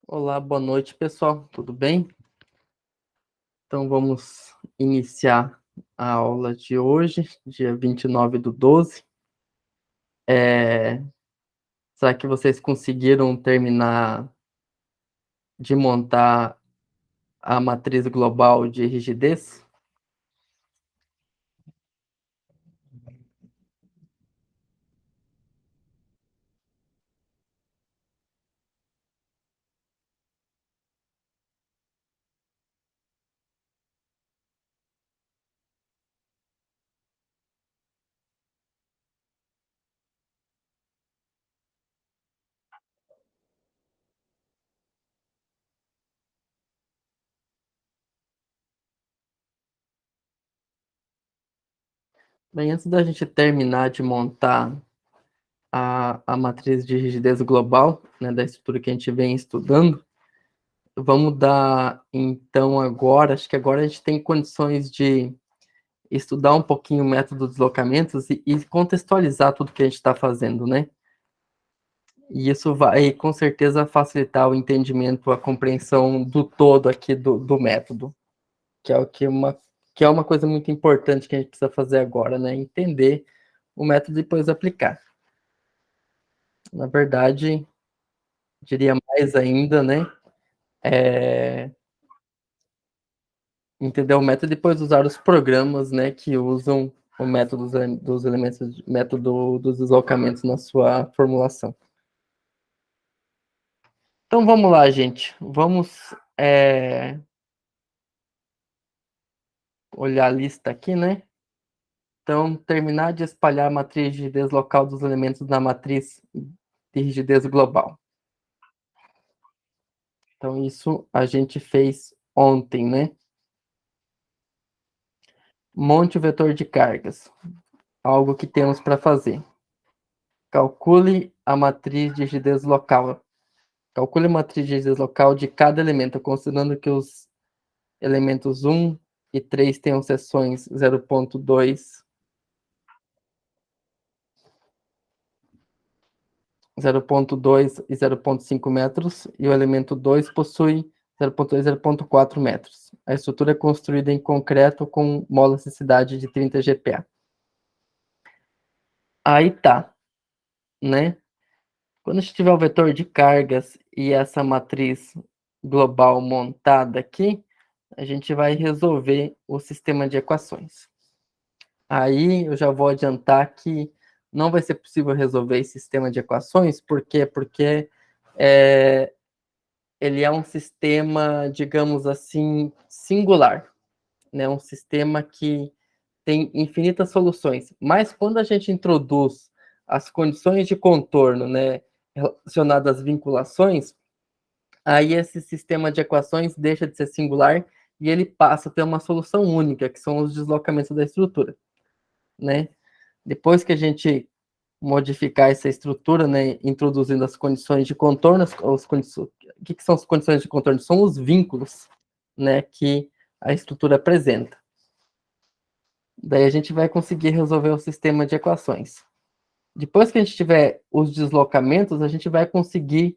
Olá, boa noite, pessoal. Tudo bem? Então vamos iniciar a aula de hoje, dia 29/12. É... Será que vocês conseguiram terminar de montar a matriz global de rigidez? Bem, antes da gente terminar de montar a matriz de rigidez global, né, da estrutura que a gente vem estudando, vamos dar, então, agora, acho que agora a gente tem condições de estudar um pouquinho o método de deslocamentos e contextualizar tudo que a gente está fazendo, né? E isso vai, com certeza, facilitar o entendimento, a compreensão do todo aqui do método, que é o que é uma coisa muito importante que a gente precisa fazer agora, né? Entender o método e depois aplicar. Na verdade, diria mais ainda, né? É, entender o método e depois usar os programas, né, que usam o método dos elementos, método dos deslocamentos na sua formulação. Então vamos lá, gente. Vamos olhar a lista aqui, né? Então, terminar de espalhar a matriz de rigidez local dos elementos na matriz de rigidez global. Então, isso a gente fez ontem, né? Monte o vetor de cargas. Algo que temos para fazer. Calcule a matriz de rigidez local. Calcule a matriz de rigidez local de cada elemento, considerando que os elementos 1 e 3 tenham seções 0,2, 0,2 e 0,5 metros, e o elemento 2 possui 0,2 e 0,4 metros. A estrutura é construída em concreto com mola elasticidade de 30 GPa. Aí tá, né? Quando a gente tiver o vetor de cargas e essa matriz global montada aqui, a gente vai resolver o sistema de equações. Aí eu já vou adiantar que não vai ser possível resolver esse sistema de equações, por quê? Porque ele é um sistema, digamos assim, singular, né? Um sistema que tem infinitas soluções. Mas quando a gente introduz as condições de contorno, né, relacionadas às vinculações, aí esse sistema de equações deixa de ser singular e ele passa a ter uma solução única, que são os deslocamentos da estrutura, né? Depois que a gente modificar essa estrutura, né, introduzindo as condições de contorno, o que são as condições de contorno? São os vínculos, né, que a estrutura apresenta. Daí a gente vai conseguir resolver o sistema de equações. Depois que a gente tiver os deslocamentos, a gente vai conseguir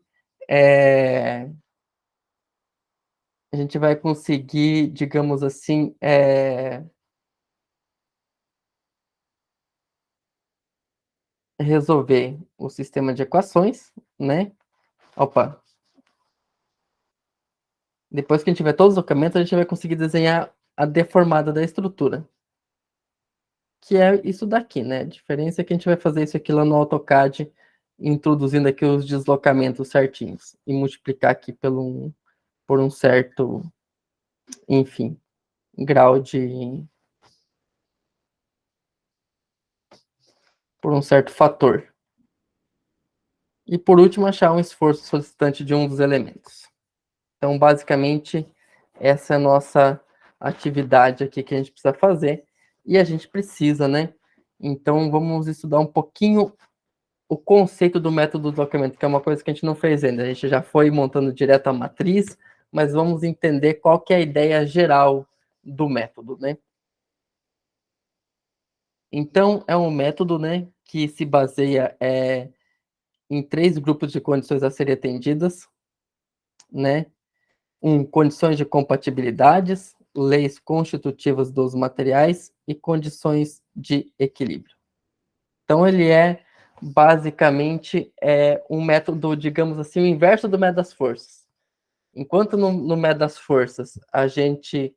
digamos assim, resolver o sistema de equações, né? Opa, depois que a gente tiver todos os documentos, a gente vai conseguir desenhar a deformada da estrutura, que é isso daqui, né? A diferença é que a gente vai fazer isso aqui lá no AutoCAD, introduzindo aqui os deslocamentos certinhos e multiplicar aqui por um certo, enfim, grau de... por um certo fator. E por último, achar um esforço solicitante de um dos elementos. Então, basicamente, essa é a nossa atividade aqui que a gente precisa fazer. E a gente precisa, né? Então, vamos estudar um pouquinho o conceito do método de deslocamento, que é uma coisa que a gente não fez ainda. A gente já foi montando direto a matriz, mas vamos entender qual que é a ideia geral do método, né? Então, é um método, né, que se baseia em três grupos de condições a serem atendidas. né? Condições de compatibilidades, leis constitutivas dos materiais e condições de equilíbrio. Então, ele é basicamente um método, digamos assim, o inverso do método das forças. Enquanto no método das forças a gente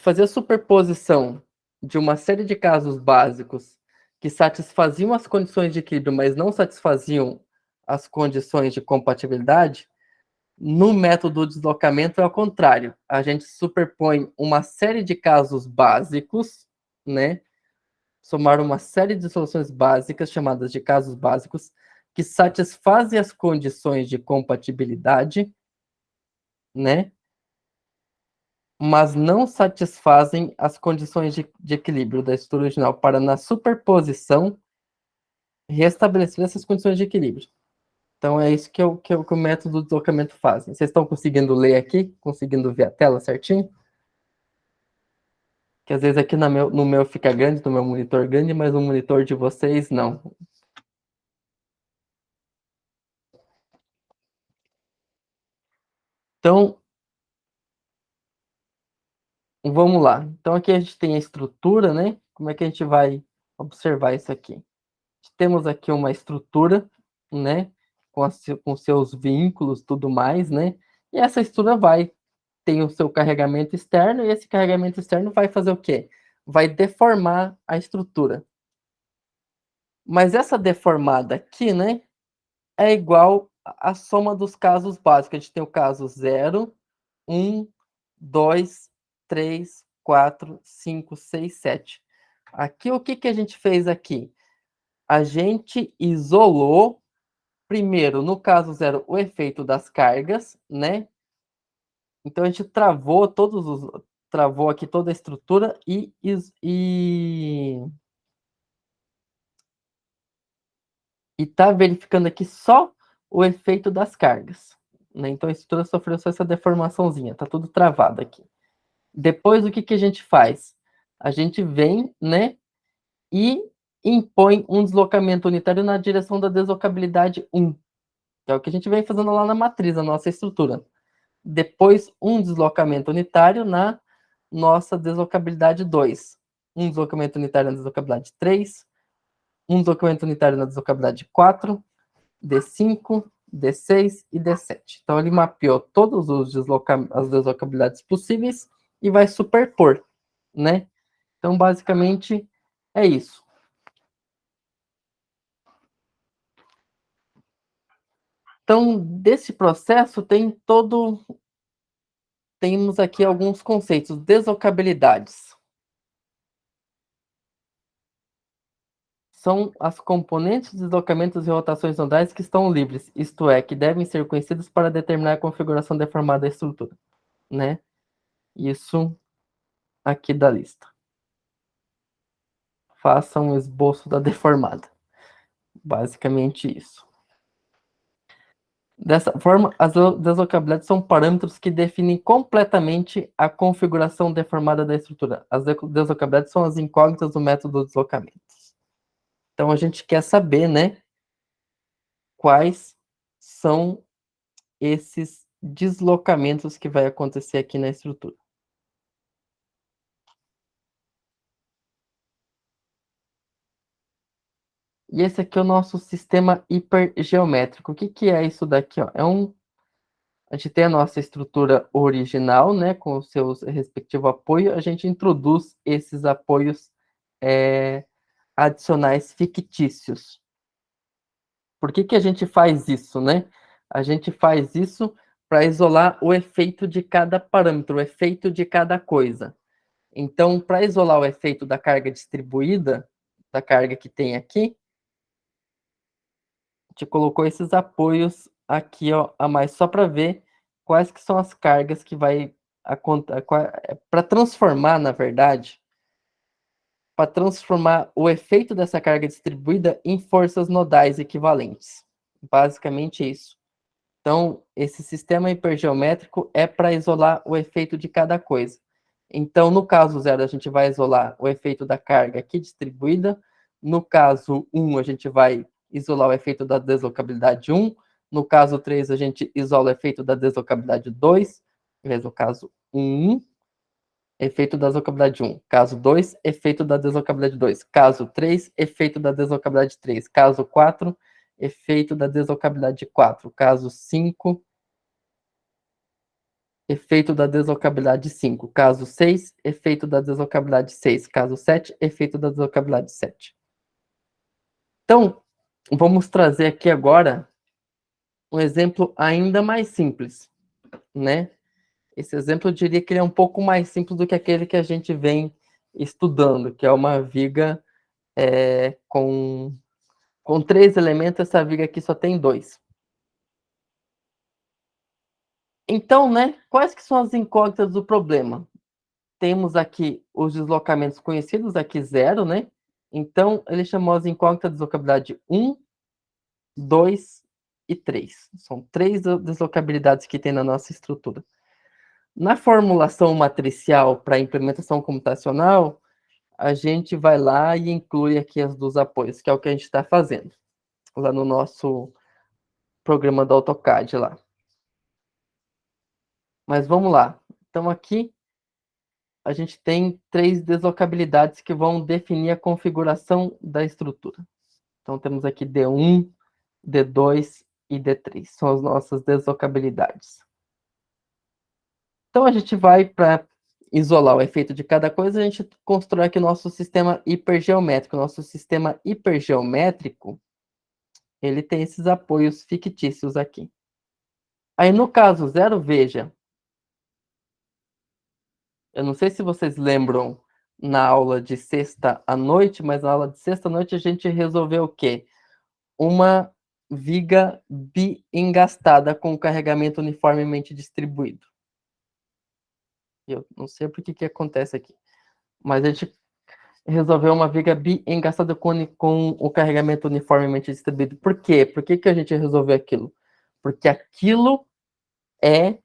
fazia superposição de uma série de casos básicos que satisfaziam as condições de equilíbrio, mas não satisfaziam as condições de compatibilidade. No método de deslocamento é ao contrário. A gente superpõe uma série de casos básicos, né? Somar uma série de soluções básicas, chamadas de casos básicos, que satisfazem as condições de compatibilidade, né? Mas não satisfazem as condições de equilíbrio da estrutura original, para na superposição restabelecer essas condições de equilíbrio. Então é isso que o método de deslocamento faz. Vocês estão conseguindo ler aqui? Conseguindo ver a tela certinho? Que às vezes aqui no meu fica grande, no meu monitor grande, mas no monitor de vocês não. Então, vamos lá. Então aqui a gente tem a estrutura, né? Como é que a gente vai observar isso aqui? Temos aqui uma estrutura, né? Com seus vínculos, tudo mais, né? E essa estrutura tem o seu carregamento externo, e esse carregamento externo vai fazer o quê? Vai deformar a estrutura. Mas essa deformada aqui, né? É igual a soma dos casos básicos. A gente tem o caso 0, 1, 2, 3, 4, 5, 6, 7. Aqui, o que a gente fez aqui? A gente isolou, primeiro, no caso 0, o efeito das cargas, né? Então, a gente travou aqui toda a estrutura e está verificando aqui só o efeito das cargas, né? Então, a estrutura sofreu só essa deformaçãozinha, tá tudo travado aqui. Depois, o que a gente faz? A gente vem, né, e impõe um deslocamento unitário na direção da deslocabilidade 1, que é o que a gente vem fazendo lá na matriz, a nossa estrutura. Depois, um deslocamento unitário na nossa deslocabilidade 2. Um deslocamento unitário na deslocabilidade 3. Um deslocamento unitário na deslocabilidade 4. D5, D6 e D7. Então, ele mapeou todas as deslocabilidades possíveis e vai superpor, né? Então, basicamente, é isso. Então, desse processo, temos aqui alguns conceitos. Deslocabilidades são as componentes, deslocamentos e rotações nodais que estão livres, isto é, que devem ser conhecidos para determinar a configuração deformada da estrutura, né? Isso aqui da lista. Faça um esboço da deformada. Basicamente isso. Dessa forma, as deslocabilidades são parâmetros que definem completamente a configuração deformada da estrutura. As deslocabilidades são as incógnitas do método de deslocamento. Então, a gente quer saber, né, quais são esses deslocamentos que vai acontecer aqui na estrutura. E esse aqui é o nosso sistema hipergeométrico. O que é isso daqui? Ó? A gente tem a nossa estrutura original, né, com o seu respectivo apoio. A gente introduz esses apoios adicionais fictícios. Por que a gente faz isso, né? A gente faz isso para isolar o efeito de cada parâmetro, o efeito de cada coisa. Então, para isolar o efeito da carga distribuída, da carga que tem aqui, a gente colocou esses apoios aqui, ó, a mais, só para ver quais que são as cargas que vai para transformar, na verdade, para transformar o efeito dessa carga distribuída em forças nodais equivalentes. Basicamente isso. Então, esse sistema hipergeométrico é para isolar o efeito de cada coisa. Então, no caso 0, a gente vai isolar o efeito da carga aqui distribuída. No caso 1, a gente vai isolar o efeito da deslocabilidade 1. No caso 3, a gente isola o efeito da deslocabilidade 2. No caso 1, efeito da deslocabilidade 1. Caso 2, efeito da deslocabilidade 2. Caso 3, efeito da deslocabilidade 3. Caso 4, efeito da deslocabilidade 4. Caso 5, efeito da deslocabilidade 5. Caso 6, efeito da deslocabilidade 6. Caso 7, efeito da deslocabilidade 7. Então, vamos trazer aqui agora um exemplo ainda mais simples, né? Esse exemplo eu diria que ele é um pouco mais simples do que aquele que a gente vem estudando, que é uma viga com 3 elementos, essa viga aqui só tem 2. Então, né, quais que são as incógnitas do problema? Temos aqui os deslocamentos conhecidos, aqui 0, né? Então, ele chamou as incógnitas de deslocabilidade 1, 2 e 3. São 3 deslocabilidades que tem na nossa estrutura. Na formulação matricial para implementação computacional, a gente vai lá e inclui aqui as dos apoios, que é o que a gente está fazendo lá no nosso programa do AutoCAD lá. Mas vamos lá. Então aqui a gente tem 3 deslocabilidades que vão definir a configuração da estrutura. Então temos aqui D1, D2 e D3. São as nossas deslocabilidades. Então a gente vai para isolar o efeito de cada coisa, a gente constrói aqui o nosso sistema hipergeométrico. Nosso sistema hipergeométrico, ele tem esses apoios fictícios aqui. Aí no caso 0, veja, eu não sei se vocês lembram na aula de sexta à noite, mas na aula de sexta à noite a gente resolveu o quê? Uma viga bi-engastada com carregamento uniformemente distribuído. Eu não sei por que acontece aqui, mas a gente resolveu uma viga bi-engastada com o carregamento uniformemente distribuído. Por quê? Por que a gente resolveu aquilo? Porque aquilo é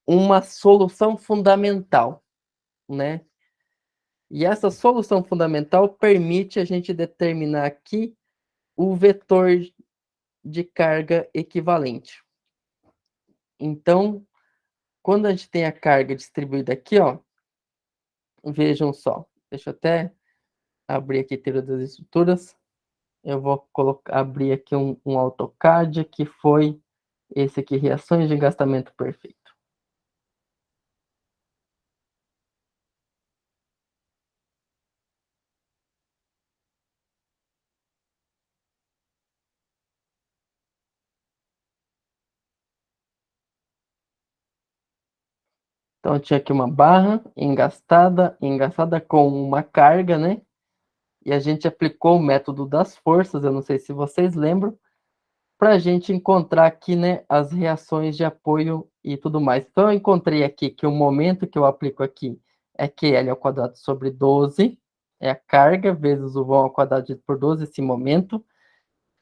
uma solução fundamental, né? E essa solução fundamental permite a gente determinar aqui o vetor de carga equivalente. Então, quando a gente tem a carga distribuída aqui, ó, vejam só, deixa eu até abrir aqui a teoria das estruturas. Eu vou abrir aqui um AutoCAD, que foi esse aqui, reações de engastamento perfeito. Então, eu tinha aqui uma barra engastada com uma carga, né? E a gente aplicou o método das forças, eu não sei se vocês lembram, para a gente encontrar aqui, né, as reações de apoio e tudo mais. Então, eu encontrei aqui que o momento que eu aplico aqui é QL ao quadrado sobre 12, é a carga vezes o vão ao quadrado dividido por 12, esse momento,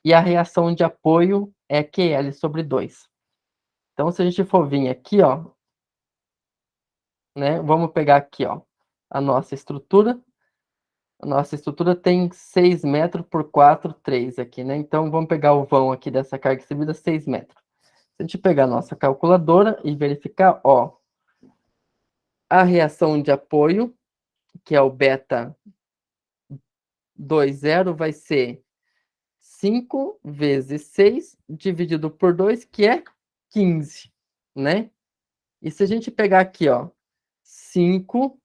e a reação de apoio é QL sobre 2. Então, se a gente for vir aqui, ó, né, vamos pegar aqui, ó, a nossa estrutura. A nossa estrutura tem 6 metros por 4, 3 aqui, né? Então, vamos pegar o vão aqui dessa carga distribuída, 6 metros. Se a gente pegar a nossa calculadora e verificar, ó, a reação de apoio, que é o beta 20, vai ser 5 vezes 6 dividido por 2, que é 15, né? E se a gente pegar aqui, ó, 5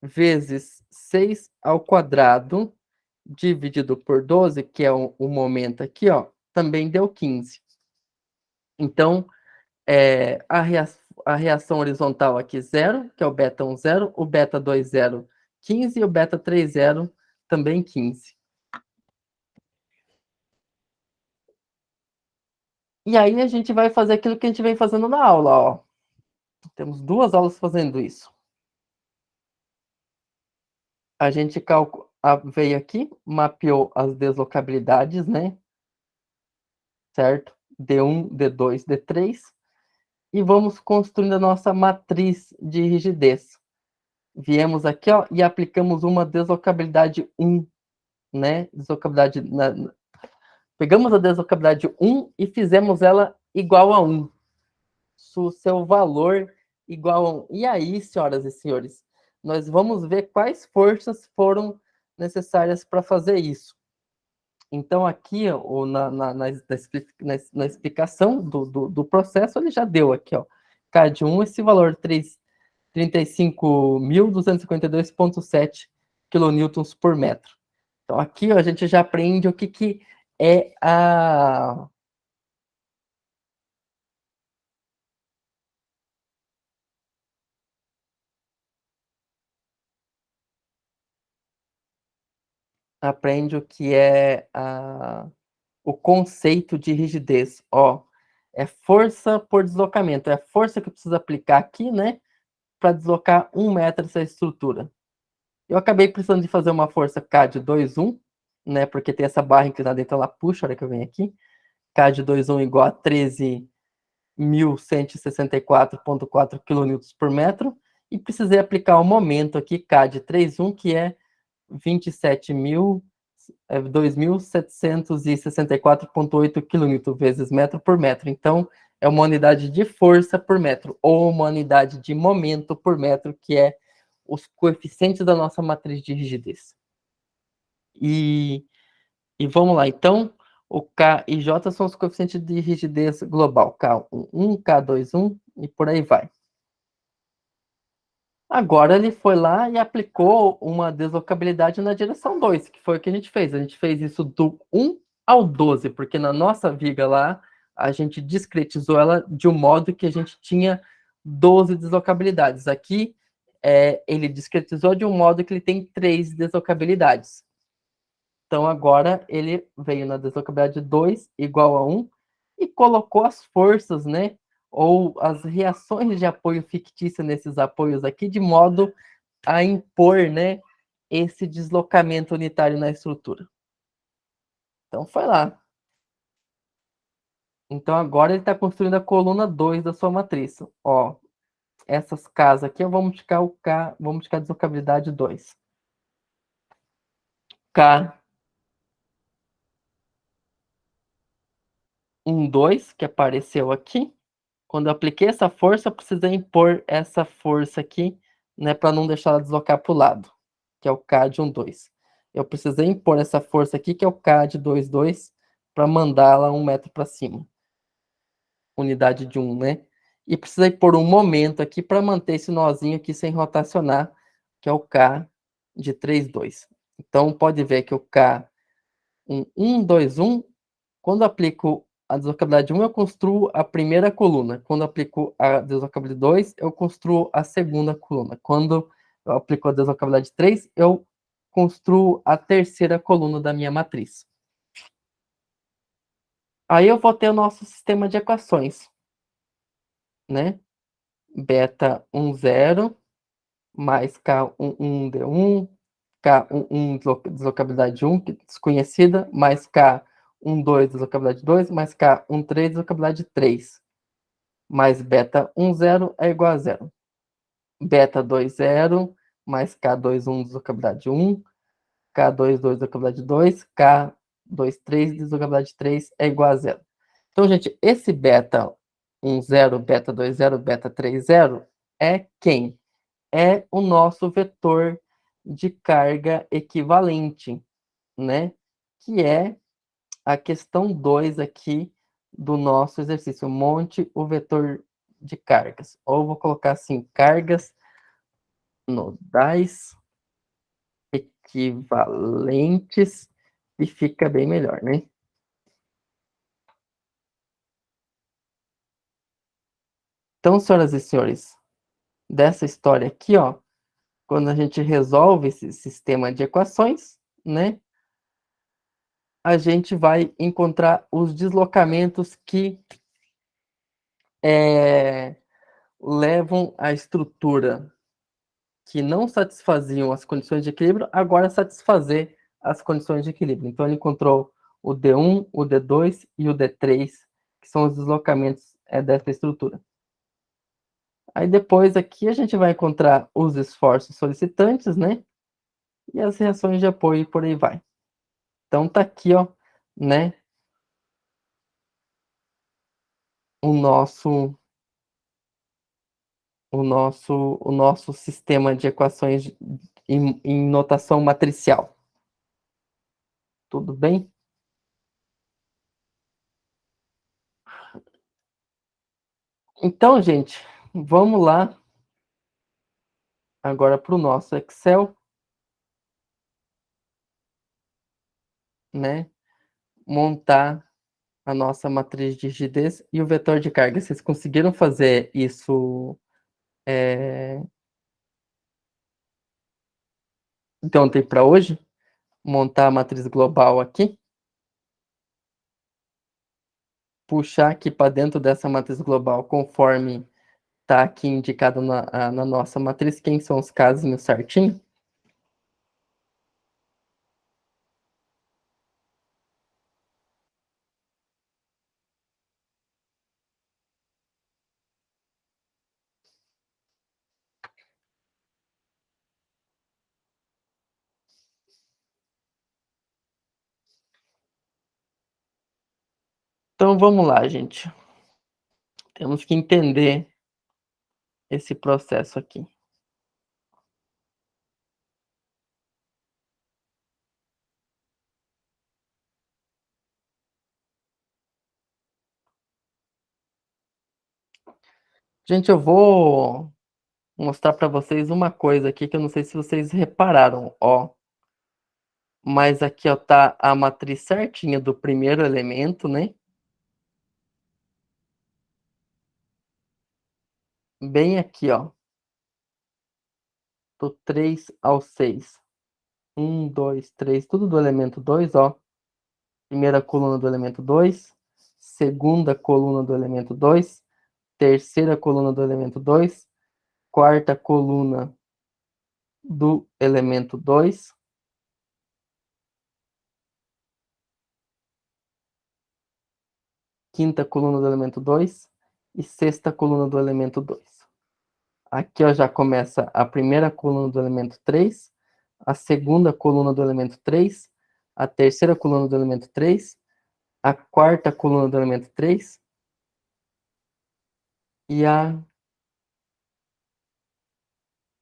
vezes 6 ao quadrado dividido por 12, que é o momento aqui, ó, também deu 15. Então, a reação horizontal aqui 0, que é o beta 1, 0, o beta 2, 0, 15, e o beta 3, 0, também 15. E aí a gente vai fazer aquilo que a gente vem fazendo na aula, ó. Temos 2 aulas fazendo isso. A gente veio aqui, mapeou as deslocabilidades, né? Certo? D1, D2, D3. E vamos construindo a nossa matriz de rigidez. Viemos aqui, ó, e aplicamos uma deslocabilidade 1, né? Deslocabilidade Pegamos a deslocabilidade 1 e fizemos ela igual a 1. O seu valor igual a 1. E aí, senhoras e senhores, nós vamos ver quais forças foram necessárias para fazer isso. Então, aqui, ó, na explicação do processo, ele já deu aqui, ó. K de 1, esse valor 35.252,7 kN por metro. Então, aqui, ó, a gente já aprende o que é a... Aprende o que é o conceito de rigidez. Ó, é força por deslocamento. É a força que eu preciso aplicar aqui, né? Para deslocar 1 metro dessa estrutura. Eu acabei precisando de fazer uma força K de 2,1, né? Porque tem essa barra inclinada, então ela puxa a hora que eu venho aqui. K de 2,1 igual a 13.164,4 kN por metro. E precisei aplicar o momento aqui, K de 3,1, que é 2.764,8 kN vezes metro por metro. Então, é uma unidade de força por metro, ou uma unidade de momento por metro, que é os coeficientes da nossa matriz de rigidez. E vamos lá, então, o K e J são os coeficientes de rigidez global, K11, K21 e por aí vai. Agora ele foi lá e aplicou uma deslocabilidade na direção 2, que foi o que a gente fez. A gente fez isso do 1 ao 12, porque na nossa viga lá, a gente discretizou ela de um modo que a gente tinha 12 deslocabilidades. Aqui, ele discretizou de um modo que ele tem 3 deslocabilidades. Então, agora ele veio na deslocabilidade 2 igual a 1 e colocou as forças, né? Ou as reações de apoio fictícia nesses apoios aqui, de modo a impor, né, esse deslocamento unitário na estrutura. Então, foi lá. Então, agora ele está construindo a coluna 2 da sua matriz. Ó, essas casas aqui, eu vou multiplicar o K, vou multiplicar a deslocabilidade 2. K 1, 2, que apareceu aqui. Quando eu apliquei essa força, eu precisei impor essa força aqui, né, para não deixar ela deslocar para o lado, que é o K de 1, 2. Eu precisei impor essa força aqui, que é o K de 2, 2, para mandá-la 1 metro para cima. Unidade de 1, né? E precisei pôr um momento aqui para manter esse nozinho aqui sem rotacionar, que é o K de 3, 2. Então, pode ver que o K 1, 1, 2, 1, quando aplico a deslocabilidade 1, eu construo a primeira coluna. Quando aplico a deslocabilidade 2, eu construo a segunda coluna. Quando eu aplico a deslocabilidade 3, eu construo a terceira coluna da minha matriz. Aí eu vou ter o nosso sistema de equações, né? Beta 1, 0, mais K11D1, K11 deslocabilidade 1, que é desconhecida, mais K12 deslocabilidade 2, mais K13 deslocabilidade 3. Mais beta 1, 0 é igual a 0. Beta 2, 0, mais K21 deslocabilidade 1, K22 deslocabilidade 2, K23 deslocabilidade 3 é igual a 0. Então, gente, esse beta 1, 0, beta 2, 0, beta 3, 0 é quem? É o nosso vetor de carga equivalente, né? Que é a questão 2 aqui do nosso exercício. Monte o vetor de cargas. Ou vou colocar assim, cargas nodais equivalentes, e fica bem melhor, né? Então, senhoras e senhores, dessa história aqui, ó, quando a gente resolve esse sistema de equações, né, a gente vai encontrar os deslocamentos que levam a estrutura que não satisfaziam as condições de equilíbrio, agora satisfazer as condições de equilíbrio. Então, ele encontrou o D1, o D2 e o D3, que são os deslocamentos dessa estrutura. Aí depois aqui a gente vai encontrar os esforços solicitantes, né? E as reações de apoio e por aí vai. Então tá aqui, ó, né? o nosso, o nosso sistema de equações em notação matricial. Tudo bem? Então, gente, vamos lá agora para o nosso Excel, né? Montar a nossa matriz de rigidez e o vetor de carga. Vocês conseguiram fazer isso de ontem para hoje? Montar a matriz global aqui, puxar aqui para dentro dessa matriz global, conforme está aqui indicado na nossa matriz, quem são os casinhos certinho. Então vamos lá, gente. Temos que entender esse processo aqui. Gente, eu vou mostrar para vocês uma coisa aqui que eu não sei se vocês repararam, ó. Mas aqui, ó, tá a matriz certinha do primeiro elemento, né? Bem aqui, ó, do 3 ao 6. 1, 2, 3, tudo do elemento 2, ó. Primeira coluna do elemento 2, segunda coluna do elemento 2, terceira coluna do elemento 2, quarta coluna do elemento 2, quinta coluna do elemento 2 e sexta coluna do elemento 2. Aqui ó, já começa a primeira coluna do elemento 3, a segunda coluna do elemento 3, a terceira coluna do elemento 3, a quarta coluna do elemento 3 e a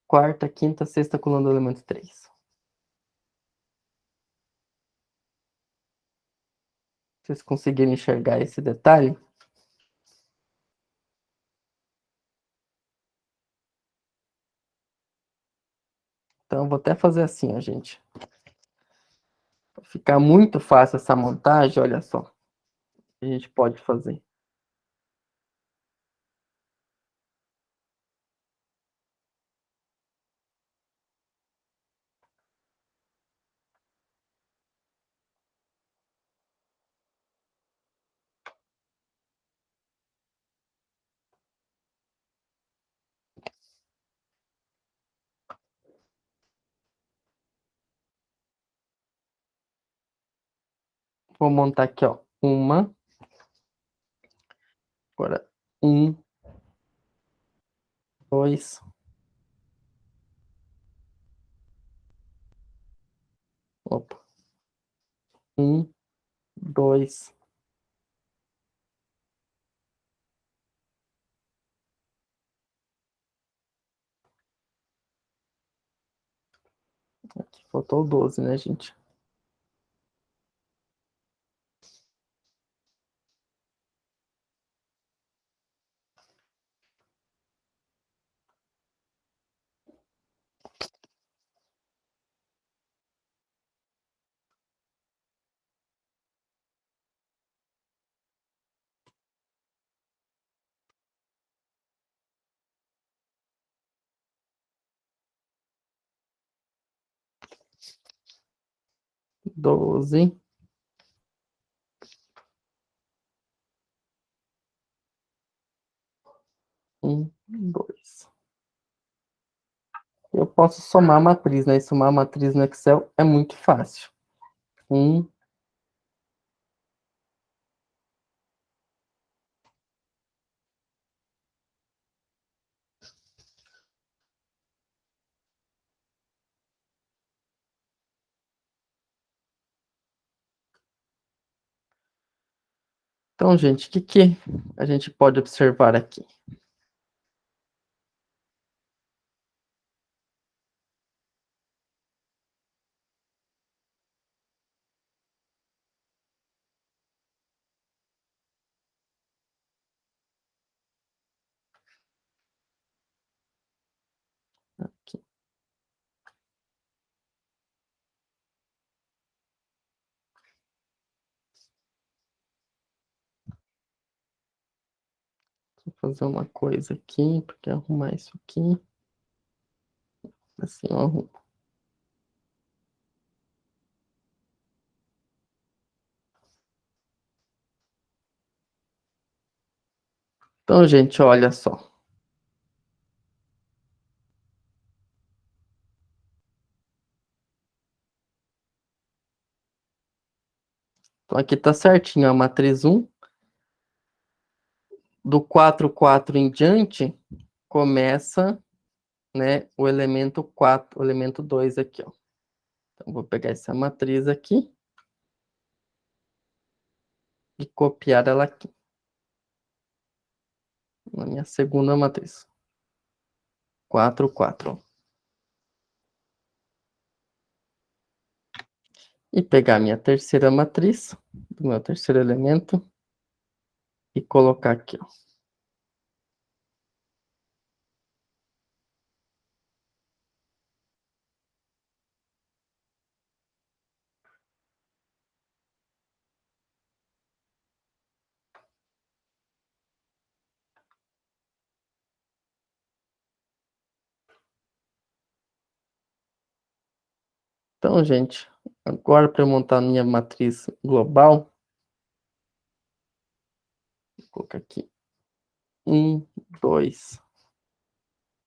quarta, quinta, sexta coluna do elemento 3. Vocês conseguirem enxergar esse detalhe? Então, eu vou até fazer assim, ó, gente. Pra ficar muito fácil essa montagem, olha só. A gente pode fazer. Vou montar aqui, ó. Uma. Agora, um, dois. Opa. Um, dois. Aqui faltou 12, né, gente? Doze. Um, dois. Eu posso somar a matriz, né? E somar a matriz no Excel é muito fácil. Um, Então, gente, o que a gente pode observar aqui? Aqui. Vou fazer uma coisa aqui, porque arrumar isso aqui. Assim, eu arrumo. Então, gente, olha só. Então, aqui tá certinho a matriz 1. Do 4, 4 em diante, começa, né, o elemento 4, o elemento 2 aqui, ó. Então, vou pegar essa matriz aqui e copiar ela aqui, na minha segunda matriz. 4, 4. E pegar a minha terceira matriz, do meu terceiro elemento, e colocar aqui, ó. Então, gente, agora para eu montar a minha matriz global, vou colocar aqui 1, 2,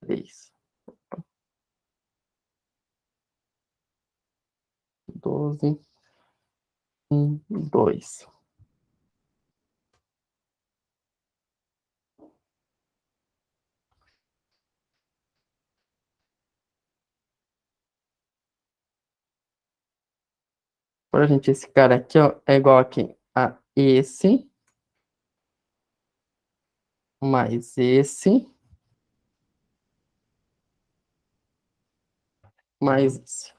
3, 12, 1, 2. Agora, gente, esse cara aqui, ó, é igual aqui a esse, mais esse, mais esse.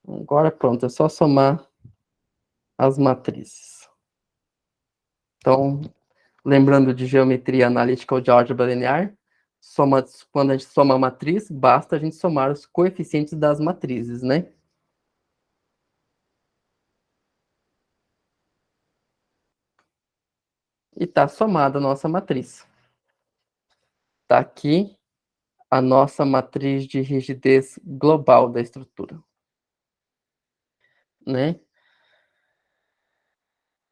Agora, pronto, é só somar as matrizes. Então, lembrando de geometria analítica ou de álgebra linear, quando a gente soma a matriz, basta a gente somar os coeficientes das matrizes, né? E está somada a nossa matriz. Está aqui a nossa matriz de rigidez global da estrutura, né?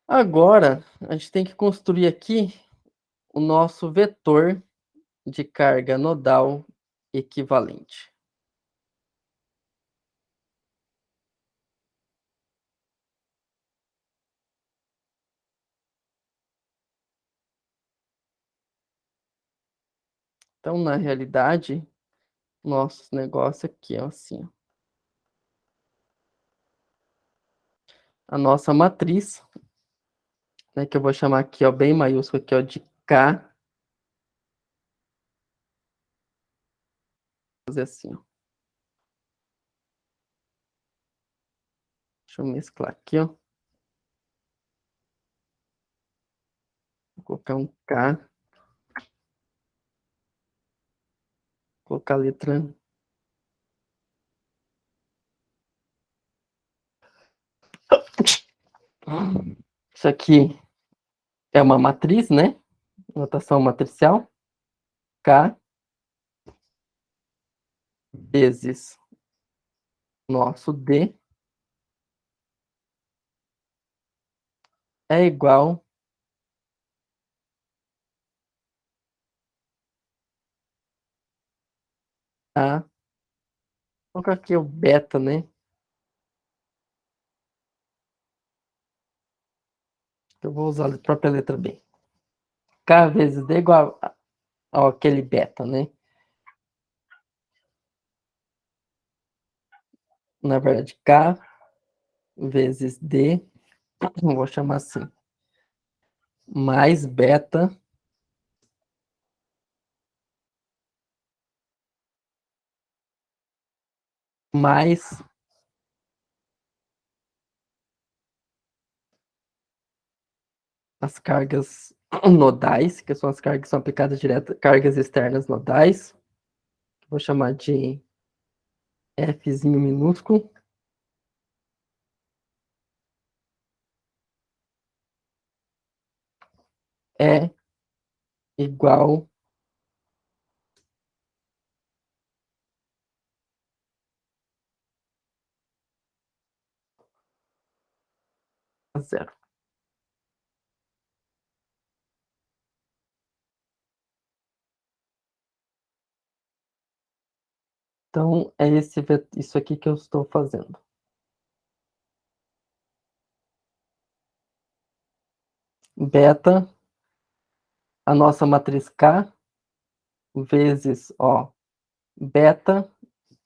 Agora, a gente tem que construir aqui o nosso vetor de carga nodal equivalente. Então, na realidade, nosso negócio aqui é assim, ó. A nossa matriz, né, que eu vou chamar aqui, ó, bem maiúsculo aqui, ó, de K. Vou fazer assim, ó. Deixa eu mesclar aqui, ó. Vou colocar um K. Colocar a letra. Isso aqui é uma matriz, né? Notação matricial. K vezes nosso D é igual a. Vou colocar aqui o beta, né? Eu vou usar a própria letra B. K vezes D é igual ao aquele beta, né? Na verdade, K vezes D, vou chamar assim. mais beta mais as cargas nodais, que são as cargas que são aplicadas direto, cargas externas nodais. Vou chamar de Fzinho minúsculo. É igual a zero. Então, é isso aqui que eu estou fazendo. Beta, a nossa matriz K, vezes, ó, beta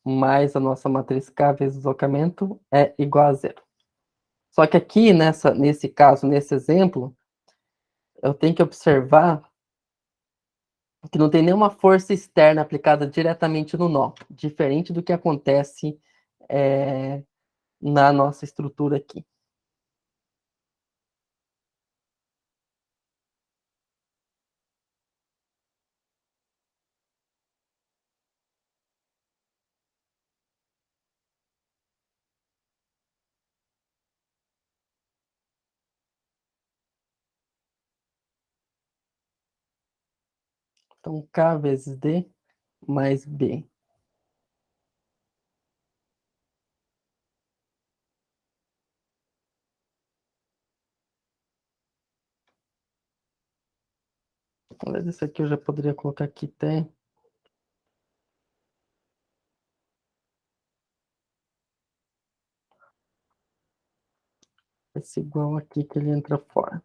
mais a nossa matriz K vezes o deslocamento é igual a zero. Só que aqui, nesse caso, nesse exemplo, eu tenho que observar que não tem nenhuma força externa aplicada diretamente no nó, diferente do que acontece na nossa estrutura aqui. Então, K vezes D mais B. Mas isso aqui eu já poderia colocar aqui até esse igual aqui que ele entra fora.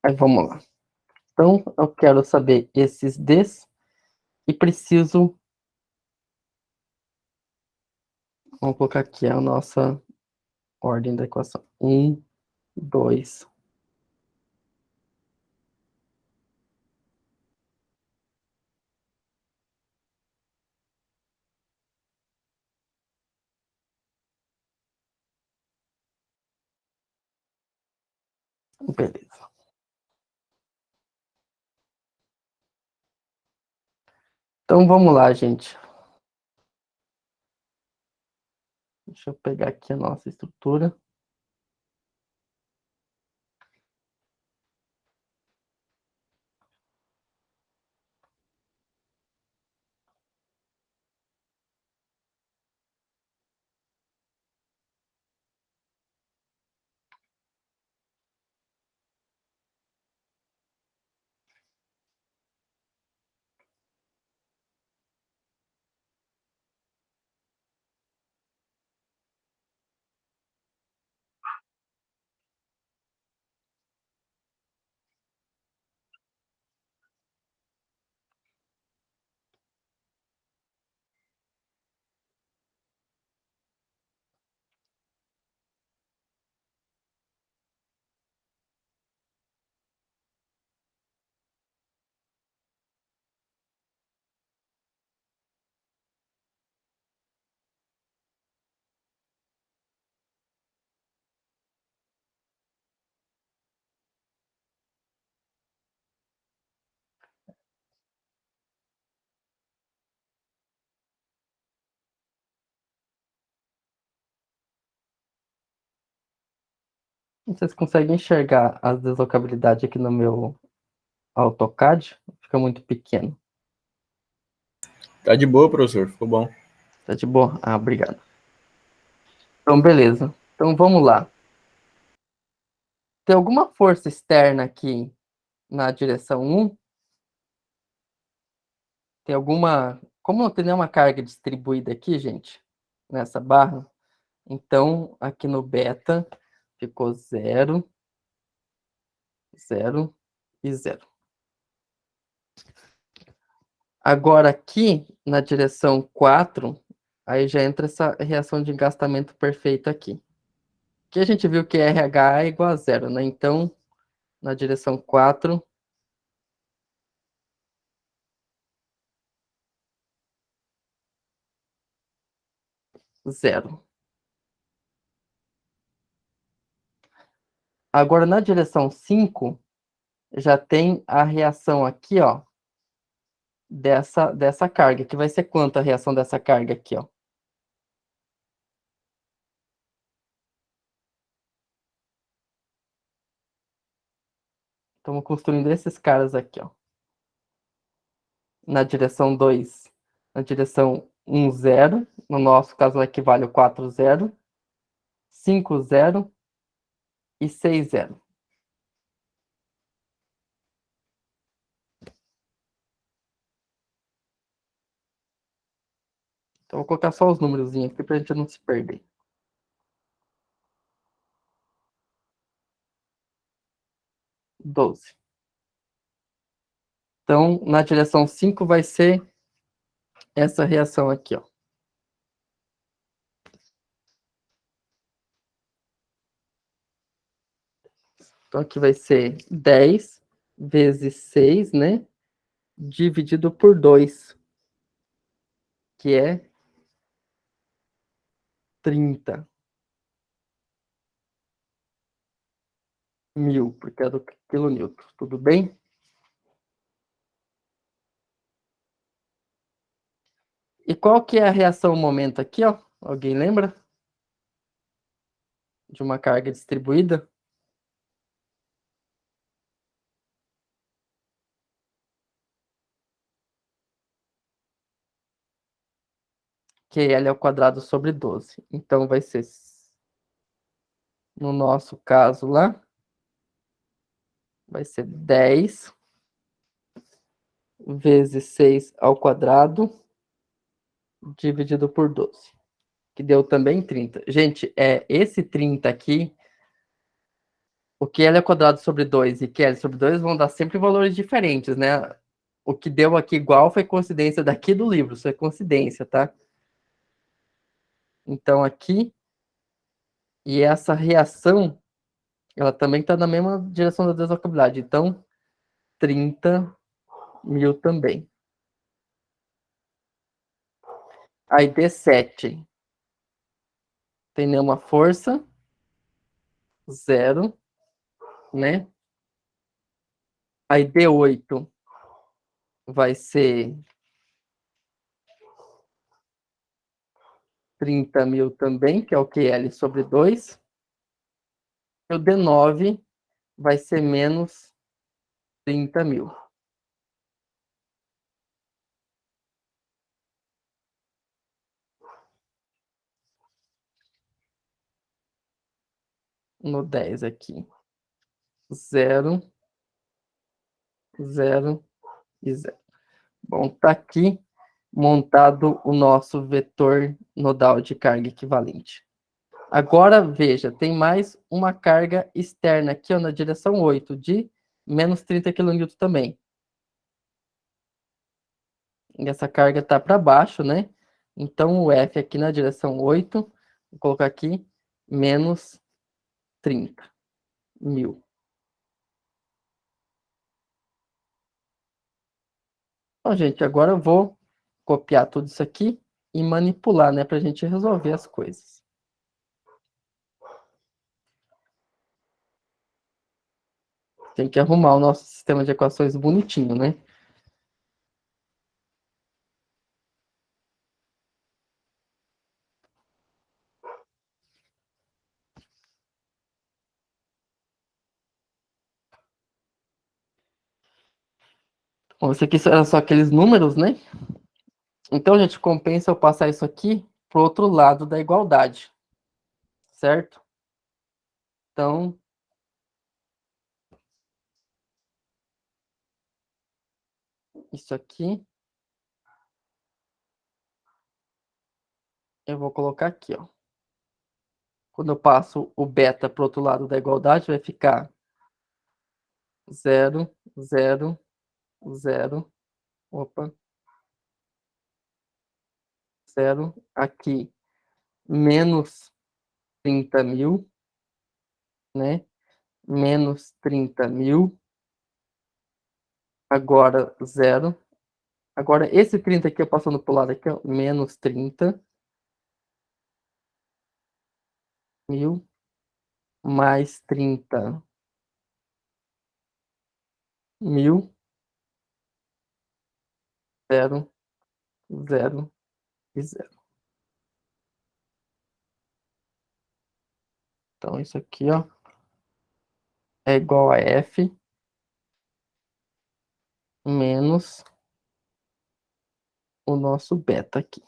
Aí vamos lá. Então, eu quero saber esses Ds e preciso. Vamos colocar aqui a nossa ordem da equação. 1, 2. Beleza. Então vamos lá, gente. Deixa eu pegar aqui a nossa estrutura. Vocês conseguem enxergar a deslocabilidade aqui no meu AutoCAD? Fica muito pequeno. Tá de boa, professor. Ficou bom. Tá de boa? Ah, obrigado. Então, beleza. Então, vamos lá. Tem alguma força externa aqui na direção 1? Tem alguma... Como não tem nenhuma carga distribuída aqui, gente, nessa barra, então, aqui no beta, ficou 0, 0 e 0. Agora, aqui, na direção 4, aí já entra essa reação de engastamento perfeito aqui. que a gente viu que RH é igual a zero, né? Então, na direção 4, zero. Agora, na direção 5, já tem a reação aqui, ó, dessa carga, que vai ser quanto a reação dessa carga aqui, ó? Estamos construindo esses caras aqui, ó. Na direção 2, na direção 1, 0. No nosso caso, equivale ao 4, 0. 5, 0 e 6, 0. Então, vou colocar só os números aqui para a gente não se perder. 12. Então, na direção 5 vai ser essa reação aqui, ó. Então, aqui vai ser 10 vezes 6, né? Dividido por 2, que é 30 mil, porque é do quilonewton. Tudo bem? E qual que é a reação momento aqui, ó? Alguém lembra? De uma carga distribuída? Que é L ao quadrado sobre 12. Então, vai ser, no nosso caso lá, vai ser 10 vezes 6 ao quadrado dividido por 12, que deu também 30. Gente, esse 30 aqui, o que L ao quadrado sobre 2 e QL sobre 2 vão dar sempre valores diferentes, né? O que deu aqui igual foi coincidência daqui do livro, isso é coincidência, tá? Então, aqui, e essa reação, ela também está na mesma direção da deslocabilidade. Então, 30 mil também. Aí, D7 tem nenhuma força, zero, né? Aí, D8 vai ser 30 mil também, que é o QL sobre 2. E o D9 vai ser menos 30 mil. No 10 aqui. 0, 0 e 0. Bom, tá aqui montado o nosso vetor nodal de carga equivalente. Agora, veja, tem mais uma carga externa aqui, ó, na direção 8, de menos 30 kN também. E essa carga está para baixo, né? Então, o F aqui na direção 8, vou colocar aqui, menos 30 mil. Bom, gente, agora eu vou copiar tudo isso aqui e manipular, né? Para a gente resolver as coisas. Tem que arrumar o nosso sistema de equações bonitinho, né? Bom, isso aqui era só aqueles números, né? Então, gente, compensa eu passar isso aqui pro outro lado da igualdade, certo? Então, isso aqui eu vou colocar aqui, ó. Quando eu passo o beta pro outro lado da igualdade, vai ficar 0, 0, 0, opa, 0, aqui, menos 30 mil, né? Menos 30.000. Agora, zero. Agora, esse 30 aqui, eu passando pro lado aqui, ó, menos 30.000 mais 30.000, zero, zero e zero. Então, isso aqui, ó, é igual a F menos o nosso beta aqui.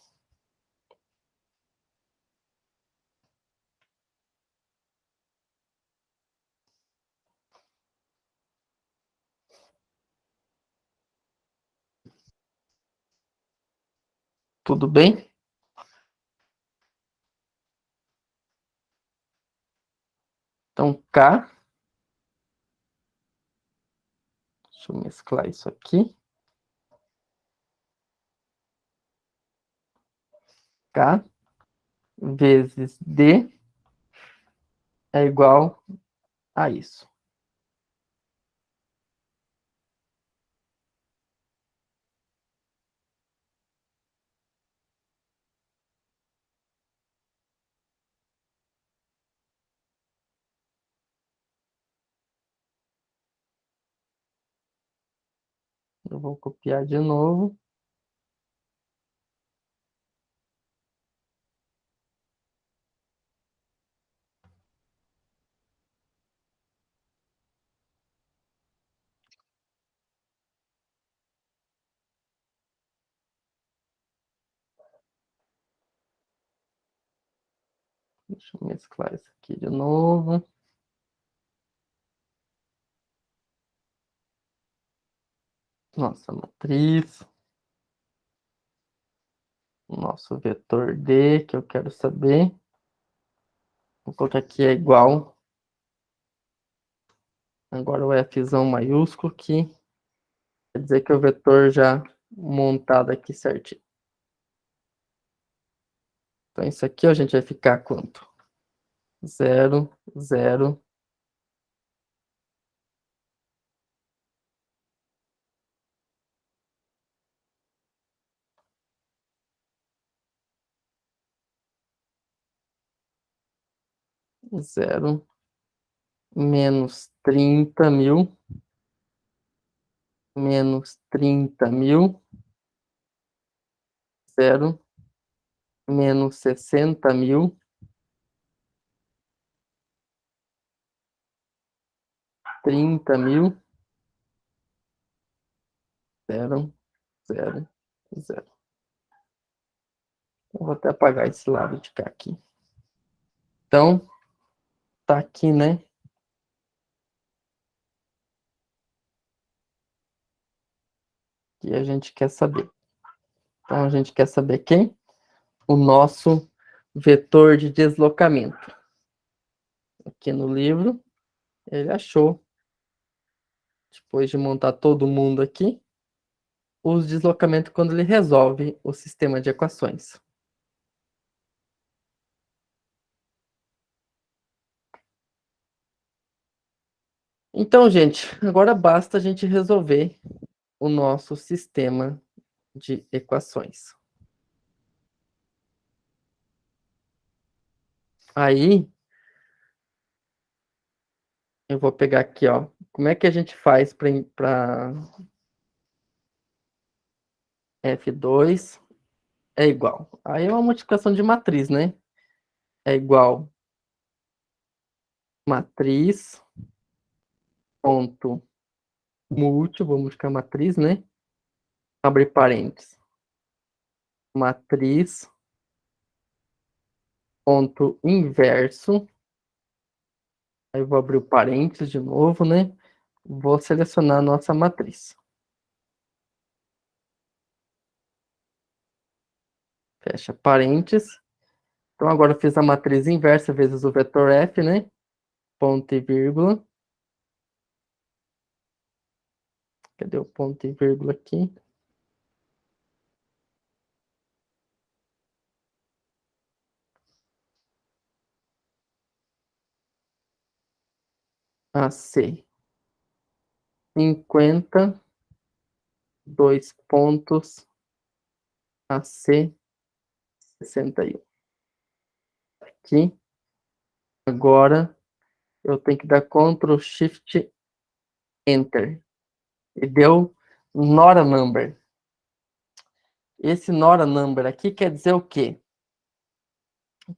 Tudo bem? Então, K, deixa eu mesclar isso aqui. K vezes D é igual a isso. Eu vou copiar de novo. Deixa eu mesclar isso aqui de novo. Nossa matriz. Nosso vetor D, que eu quero saber. Vou colocar aqui é igual. Agora o Fzão maiúsculo aqui. Quer dizer que o vetor já montado aqui certinho. Então, isso aqui a gente vai ficar quanto? 0, 0. Zero menos 30.000 menos 30.000, zero menos 60.000, 30.000, zero, zero, zero. Eu vou até apagar esse lado de cá aqui. Então, tá aqui, né? Que a gente quer saber. Então, a gente quer saber quem? O nosso vetor de deslocamento. Aqui no livro, ele achou, depois de montar todo mundo aqui, os deslocamentos quando ele resolve o sistema de equações. Então, gente, agora basta a gente resolver o nosso sistema de equações. Aí, eu vou pegar aqui, ó. Como é que a gente faz para F2 é igual? Aí é uma multiplicação de matriz, né? É igual matriz ponto múltiplo, vou multiplicar matriz, né? Abre parênteses. Matriz ponto inverso. Aí eu vou abrir o parênteses de novo, né? Vou selecionar a nossa matriz. Fecha parênteses. Então, agora eu fiz a matriz inversa vezes o vetor F, né? Ponto e vírgula. Cadê o ponto e vírgula aqui? AC. 50, 2 pontos, AC, 61. Aqui. Agora, eu tenho que dar Ctrl Shift Enter. E deu Nora Number. Esse Nora Number aqui quer dizer o quê?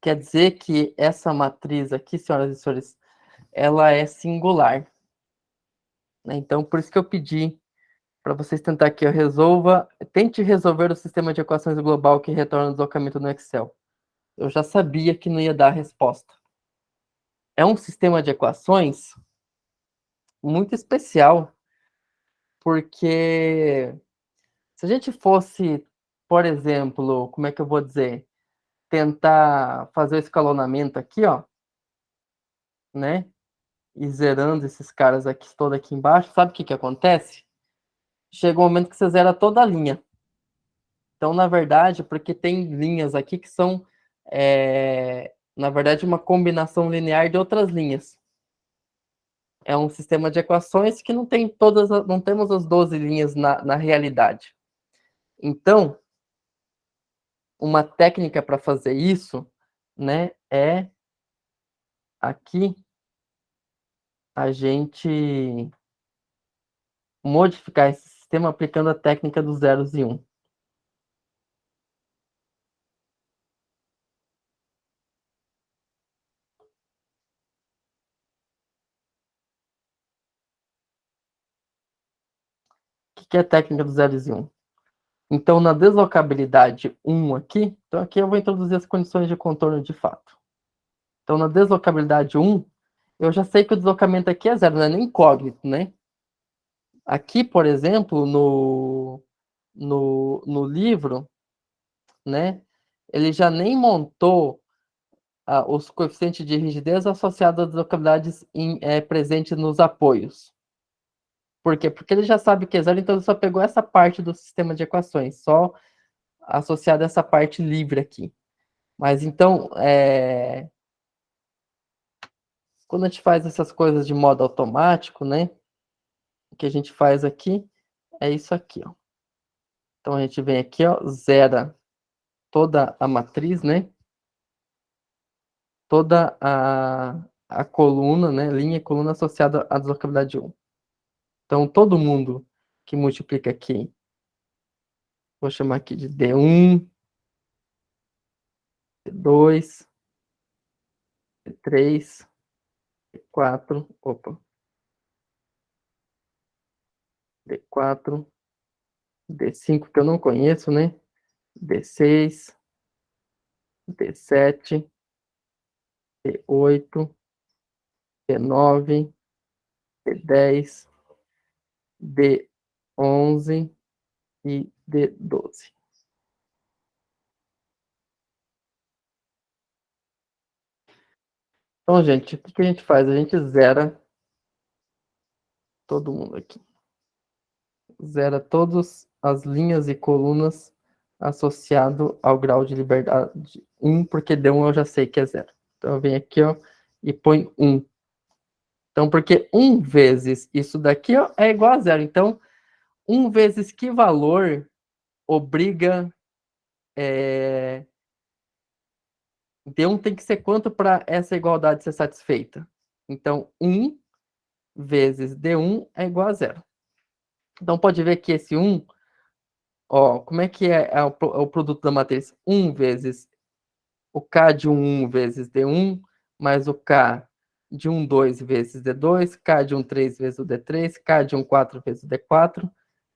Quer dizer que essa matriz aqui, senhoras e senhores, ela é singular. Então, por isso que eu pedi para vocês tentar que eu tente resolver o sistema de equações global que retorna o deslocamento no Excel. Eu já sabia que não ia dar a resposta. É um sistema de equações muito especial, porque se a gente fosse, por exemplo, como é que eu vou dizer, tentar fazer o escalonamento aqui, ó, né? E zerando esses caras aqui, todo aqui embaixo, sabe o que que acontece? Chega um momento que você zera toda a linha. Então, na verdade, porque tem linhas aqui que são, na verdade, uma combinação linear de outras linhas. É um sistema de equações que não tem todas, não temos as 12 linhas na realidade. Então, uma técnica para fazer isso, né, é aqui a gente modificar esse sistema aplicando a técnica dos zeros e 1. O que é a técnica dos zeros e 1? Então, na deslocabilidade 1 aqui, então aqui eu vou introduzir as condições de contorno de fato. Então, na deslocabilidade 1, eu já sei que o deslocamento aqui é zero, não é nem incógnito, né? Aqui, por exemplo, no livro, né, ele já nem montou os coeficientes de rigidez associados às deslocabilidades presentes nos apoios. Por quê? Porque ele já sabe que é zero, então ele só pegou essa parte do sistema de equações, só associado a essa parte livre aqui. Mas então, quando a gente faz essas coisas de modo automático, né? O que a gente faz aqui é isso aqui, ó. Então a gente vem aqui, ó, zera toda a matriz, né? Toda a coluna, né? Linha e coluna associada à deslocabilidade 1. Então todo mundo que multiplica aqui, vou chamar aqui de D1, D2, D3, D4, opa, D4, D5 que eu não conheço, né? D6, D7, D8, D9, D10, D11 e D12. Então, gente, o que a gente faz? A gente zera todo mundo aqui. Zera todas as linhas e colunas associado ao grau de liberdade 1, porque D1 eu já sei que é zero. Então, eu venho aqui, ó, e põe 1. Então, porque 1 vezes isso daqui, ó, é igual a zero. Então, 1 vezes que valor obriga... D1 tem que ser quanto para essa igualdade ser satisfeita? Então, 1 vezes D1 é igual a zero. Então, pode ver que esse 1, ó, como é que é o produto da matriz? 1 vezes o K de 1 vezes D1, mais o K de 1, 2 vezes D2, K de 1, 3 vezes o D3, K de 1, 4 vezes o D4,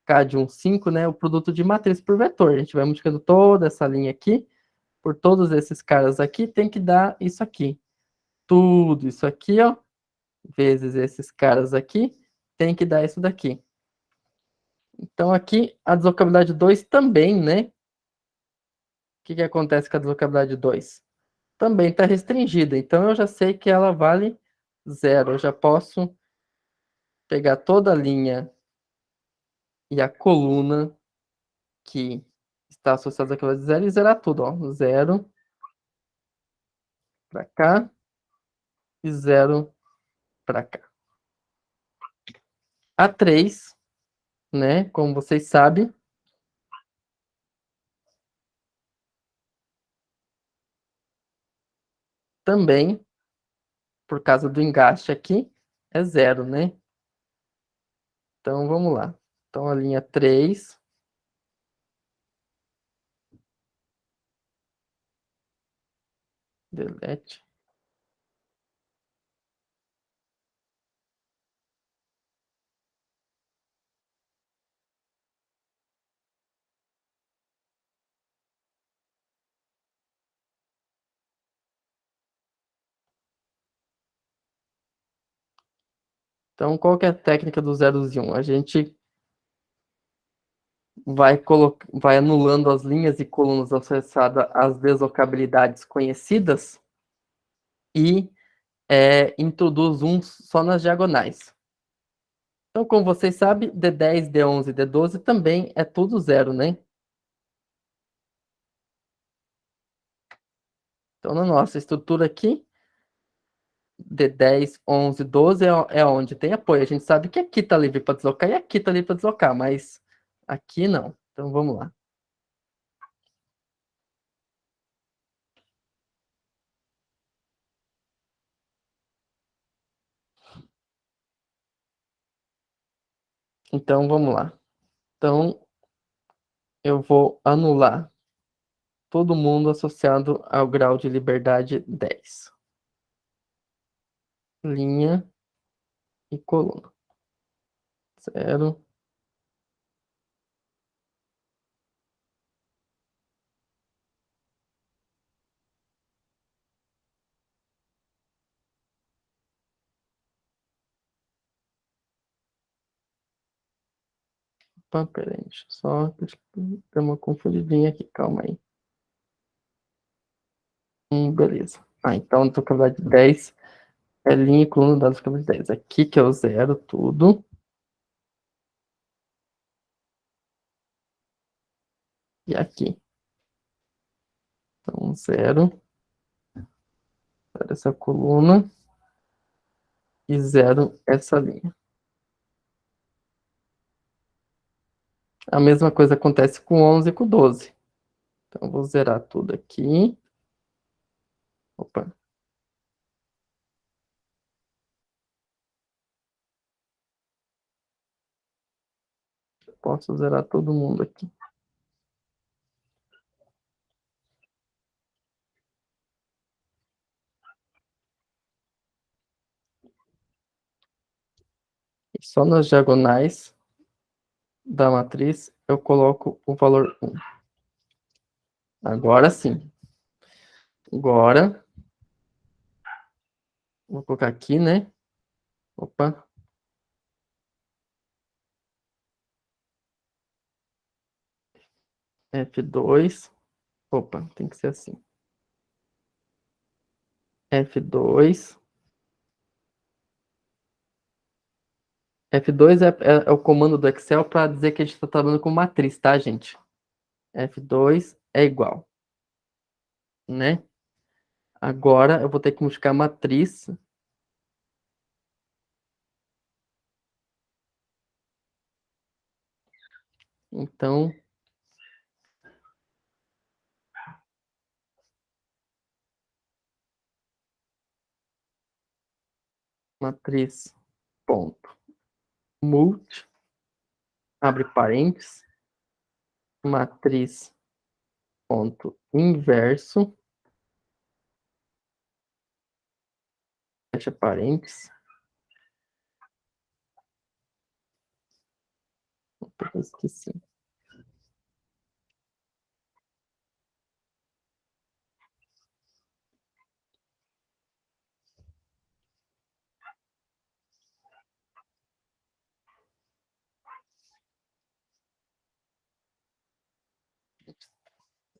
K de 1, 5, né? O produto de matriz por vetor. A gente vai multiplicando toda essa linha aqui, por todos esses caras aqui, tem que dar isso aqui. Tudo isso aqui, ó, vezes esses caras aqui, tem que dar isso daqui. Então, aqui, a deslocabilidade 2 também, né? O que acontece com a deslocabilidade 2? Também está restringida. Então, eu já sei que ela vale zero. Eu já posso pegar toda a linha e a coluna que está associada àquela de zero e zerar tudo, ó. Zero para cá e zero para cá. A3, né? Como vocês sabem, também, por causa do engaste aqui, é zero, né? Então, vamos lá. Então, a linha 3, delete. Então, qual que é a técnica do zeros e 1? A gente vai anulando as linhas e colunas associadas às deslocabilidades conhecidas e introduz um só nas diagonais. Então, como vocês sabem, D10, D11 e D12 também é tudo zero, né? Então, na nossa estrutura aqui, D10, 11, 12 é onde tem apoio. A gente sabe que aqui está livre para deslocar e aqui está livre para deslocar, mas aqui não. Então, vamos lá. Então, vamos lá. Então, eu vou anular todo mundo associado ao grau de liberdade 10. Linha e coluna. 0. Opa, peraí, deixa eu só dar uma confundidinha aqui, calma aí. Beleza. Então, a tocabilidade 10 é linha e coluna da tocabilidade 10. Aqui que é o zero, tudo. E aqui. Então, zero para essa coluna e zero essa linha. A mesma coisa acontece com 11 e com 12. Então, vou zerar tudo aqui. Opa. Posso zerar todo mundo aqui. E só nas diagonais da matriz eu coloco o valor 1. Agora sim. Agora, vou colocar aqui, né? Opa. F2. Opa, tem que ser assim. F2. F2 é o comando do Excel para dizer que a gente está trabalhando com matriz, tá, gente? F2 é igual, né? Agora eu vou ter que multiplicar a matriz. Então, matriz ponto multi, abre parênteses, matriz ponto inverso, fecha parênteses. Opa, esqueci.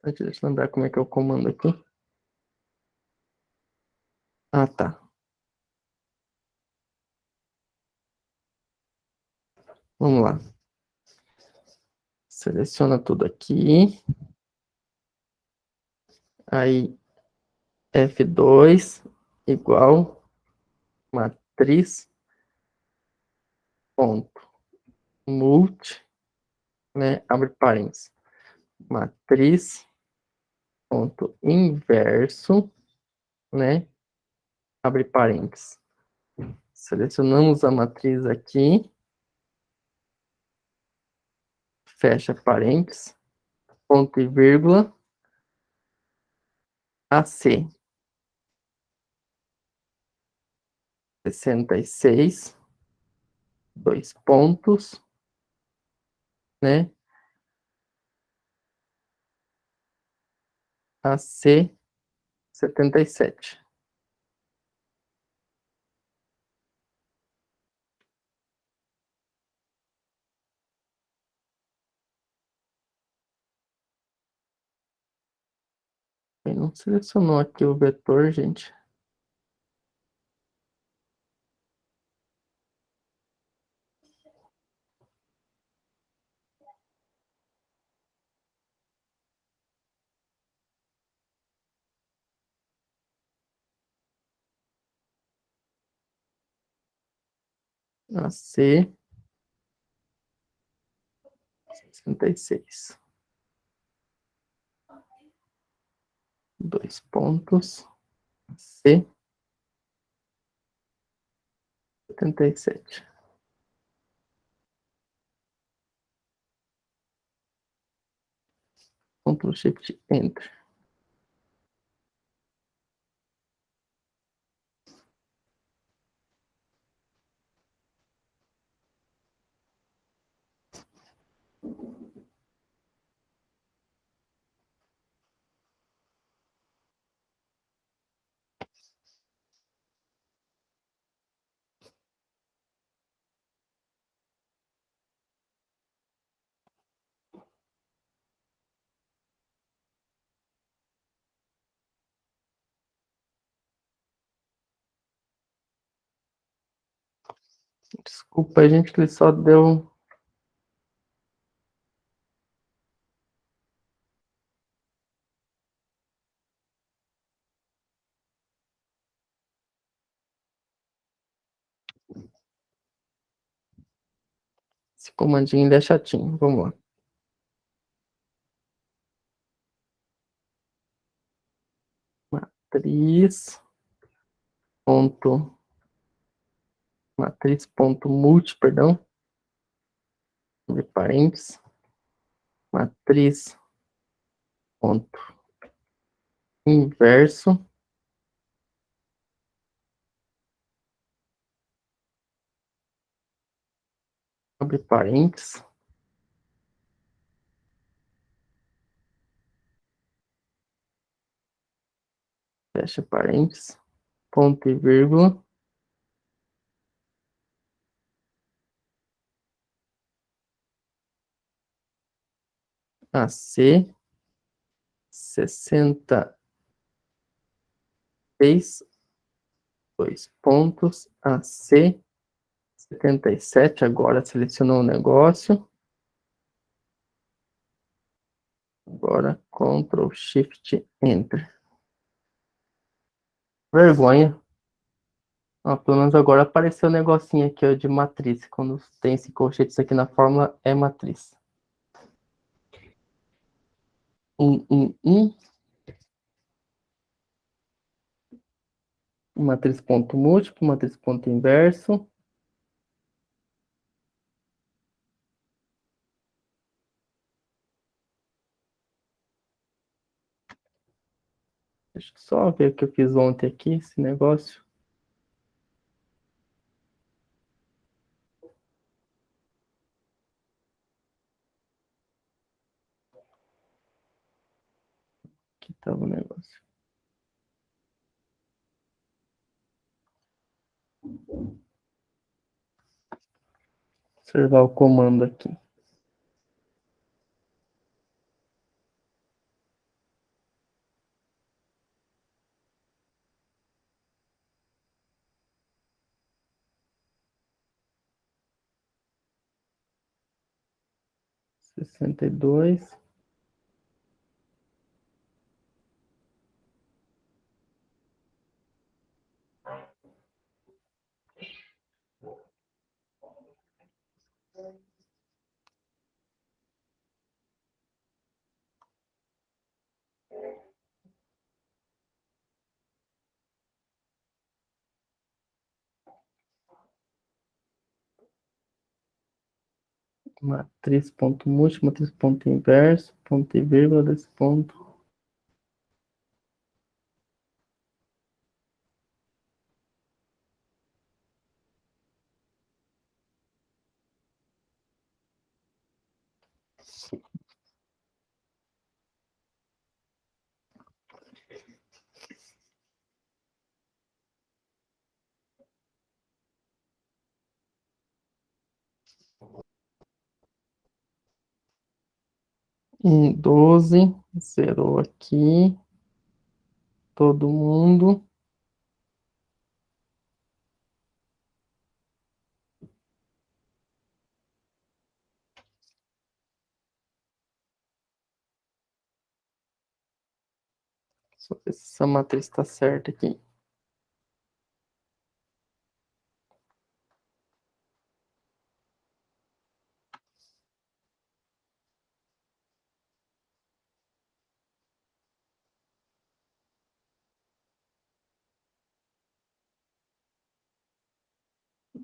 Deixa eu lembrar como é que é o comando aqui. Ah, tá. Vamos lá. Seleciona tudo aqui. Aí, F2 igual matriz ponto multi, né? Abre parênteses. Matriz, ponto inverso, né? Abre parênteses. Selecionamos a matriz aqui, fecha parênteses, ponto e vírgula, AC 66, dois pontos, né? AC 77. Não selecionou aqui o vetor, gente. AC 66. Dois pontos. C 77. Ctrl Shift Enter. Desculpa, gente, que ele só deu. Esse comandinho ele é chatinho. Vamos lá. Matriz. Ponto. Matriz ponto multi, perdão. Abre parênteses. Matriz ponto inverso. Abre parênteses. Fecha parênteses. Ponto e vírgula. AC 66, dois pontos, AC 77, agora selecionou o negócio. Agora Ctrl Shift Enter. Vergonha. Ó, pelo menos agora apareceu o negocinho aqui ó, de matriz. Quando tem esse colchetes aqui na fórmula, é matriz. 1. Matriz ponto múltiplo, matriz ponto inverso. Deixa eu só ver o que eu fiz ontem aqui, esse negócio. Aqui estava o negócio. Observar o comando aqui. Sessenta e dois. Matriz ponto múltiplo, matriz ponto inverso, ponto e vírgula desse ponto. Em 12, zerou aqui. Todo mundo. Só ver se essa matriz está certa aqui.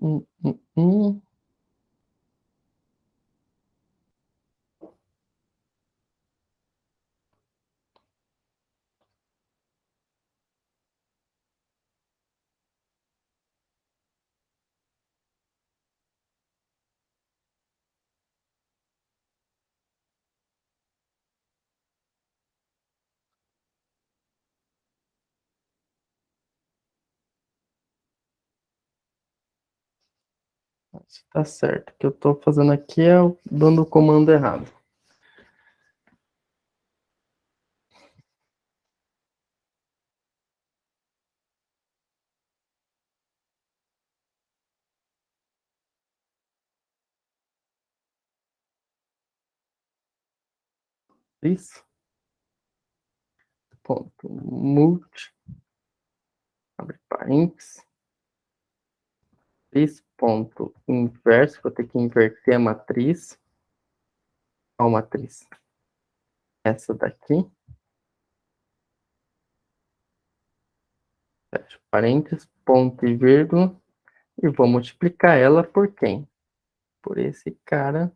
Hum, hum, hum. Tá certo. O que eu estou fazendo aqui é dando o comando errado. Isso. Ponto multi. Abre parênteses. Matriz ponto inverso. Vou ter que inverter a matriz. Qual matriz? Essa daqui. Fecha parênteses. Ponto e vírgula. E vou multiplicar ela por quem? Por esse cara.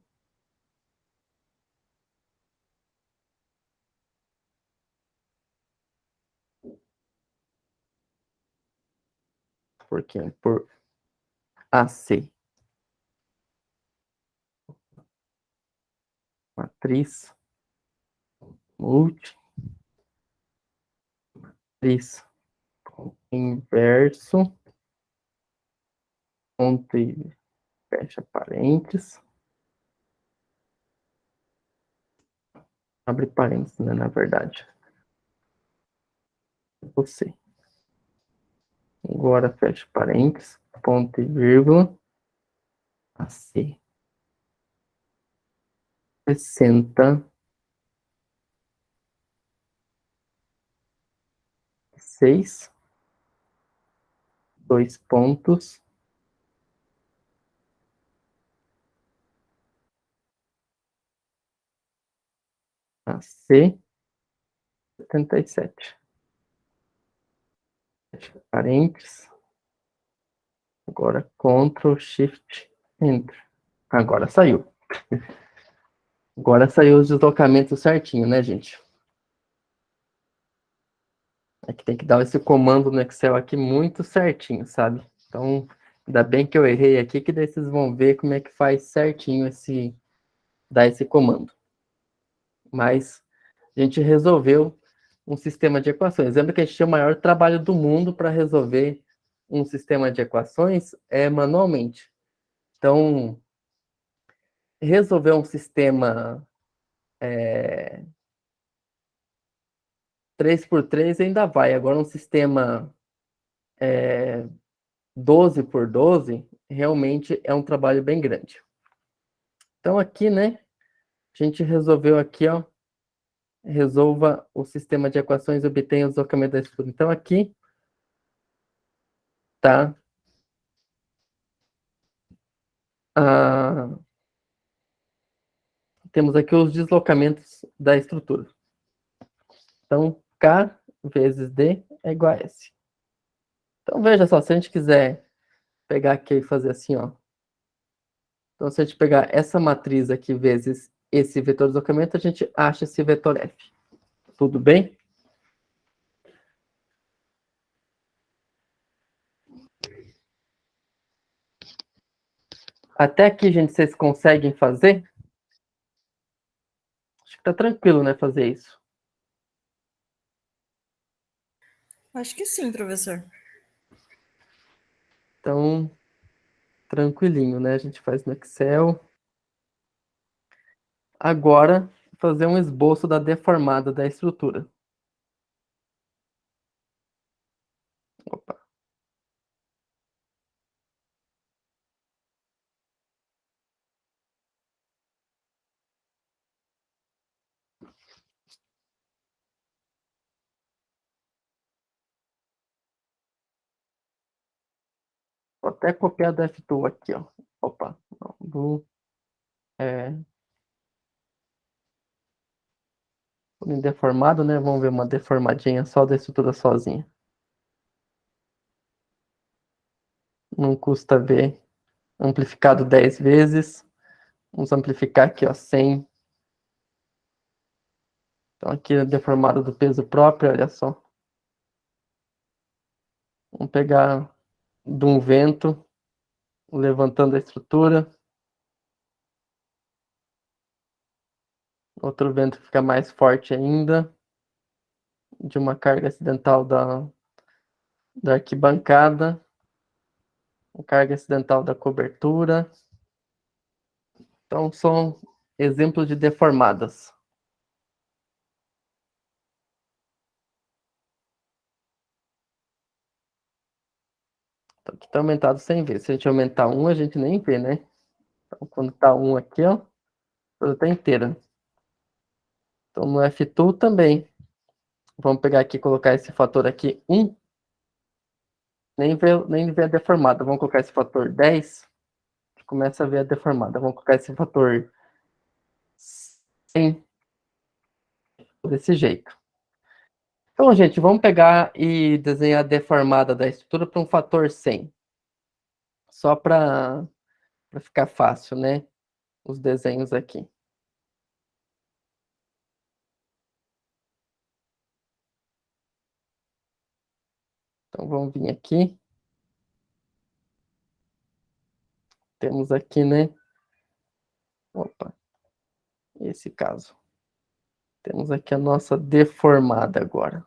Por quem? Por AC. Matriz multi. Matriz inverso. Ponto e fecha parênteses. Abre parênteses, né, na verdade. Você. Agora fecha parênteses. Ponto e vírgula. AC. 66. Dois pontos. AC. 77. Fecha parênteses. Agora Ctrl, Shift, Enter. Agora saiu. Agora saiu os deslocamentos certinho, né, gente? É que tem que dar esse comando no Excel aqui muito certinho, sabe? Então, ainda bem que eu errei aqui, que daí vocês vão ver como é que faz certinho dar esse comando. Mas a gente resolveu um sistema de equações. Lembra que a gente tinha o maior trabalho do mundo para resolver um sistema de equações manualmente. Então, resolver um sistema 3x3 ainda vai. Agora, um sistema 12x12 realmente é um trabalho bem grande. Então, aqui, né, a gente resolveu aqui, ó, resolva o sistema de equações e obtenha o deslocamento da estrutura. Então, aqui tá temos aqui os deslocamentos da estrutura. Então, K vezes D é igual a S. Então, veja só, se a gente quiser pegar aqui e fazer assim, ó, Então, se a gente pegar essa matriz aqui vezes esse vetor de deslocamento, a gente acha esse vetor F. Tudo bem? Até aqui, gente, vocês conseguem fazer? Acho que tá tranquilo, né, fazer isso. Acho que sim, professor. Então, tranquilinho, né? A gente faz no Excel. Agora, fazer um esboço da deformada da estrutura. Opa. Vou até copiar do F2 aqui, ó. Opa. Não, deformado, né? Vamos ver uma deformadinha só da estrutura sozinha. Não custa ver. Amplificado 10 vezes. Vamos amplificar aqui, ó, 100. Então aqui é deformado do peso próprio, olha só. Vamos pegar de um vento, levantando a estrutura. Outro vento fica mais forte ainda. De uma carga acidental da arquibancada. Uma carga acidental da cobertura. Então são exemplos de deformadas. Então, aqui está aumentado 100 vezes. Se a gente aumentar 1, a gente nem vê, né? Então, quando está 1 aqui, ó, ela está inteira. Então, no F2 também. Vamos pegar aqui e colocar esse fator aqui, 1. Nem vê a deformada. Vamos colocar esse fator 10. A gente começa a ver a deformada. Vamos colocar esse fator 100. Desse jeito. Então, gente, vamos pegar e desenhar a deformada da estrutura para um fator 100. Só para ficar fácil, né? Os desenhos aqui. Então, vamos vir aqui. Temos aqui, né? Opa, esse caso. Temos aqui a nossa deformada agora.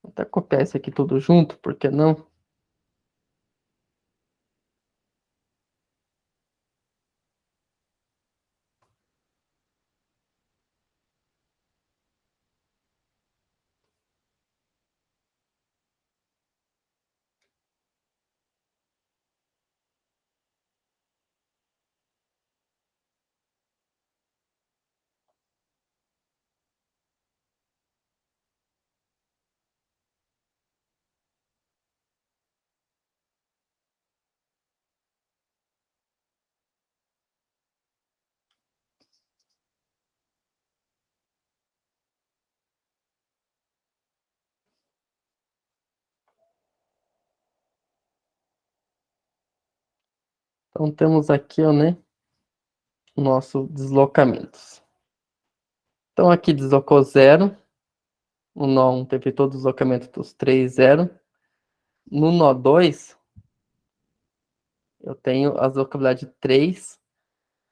Vou até copiar isso aqui tudo junto, por que não? Então, temos aqui, ó, né? Nosso deslocamentos. Então, aqui deslocou 0. No nó 1 teve todo o deslocamento dos 3, 0. No nó 2, eu tenho a deslocabilidade 3.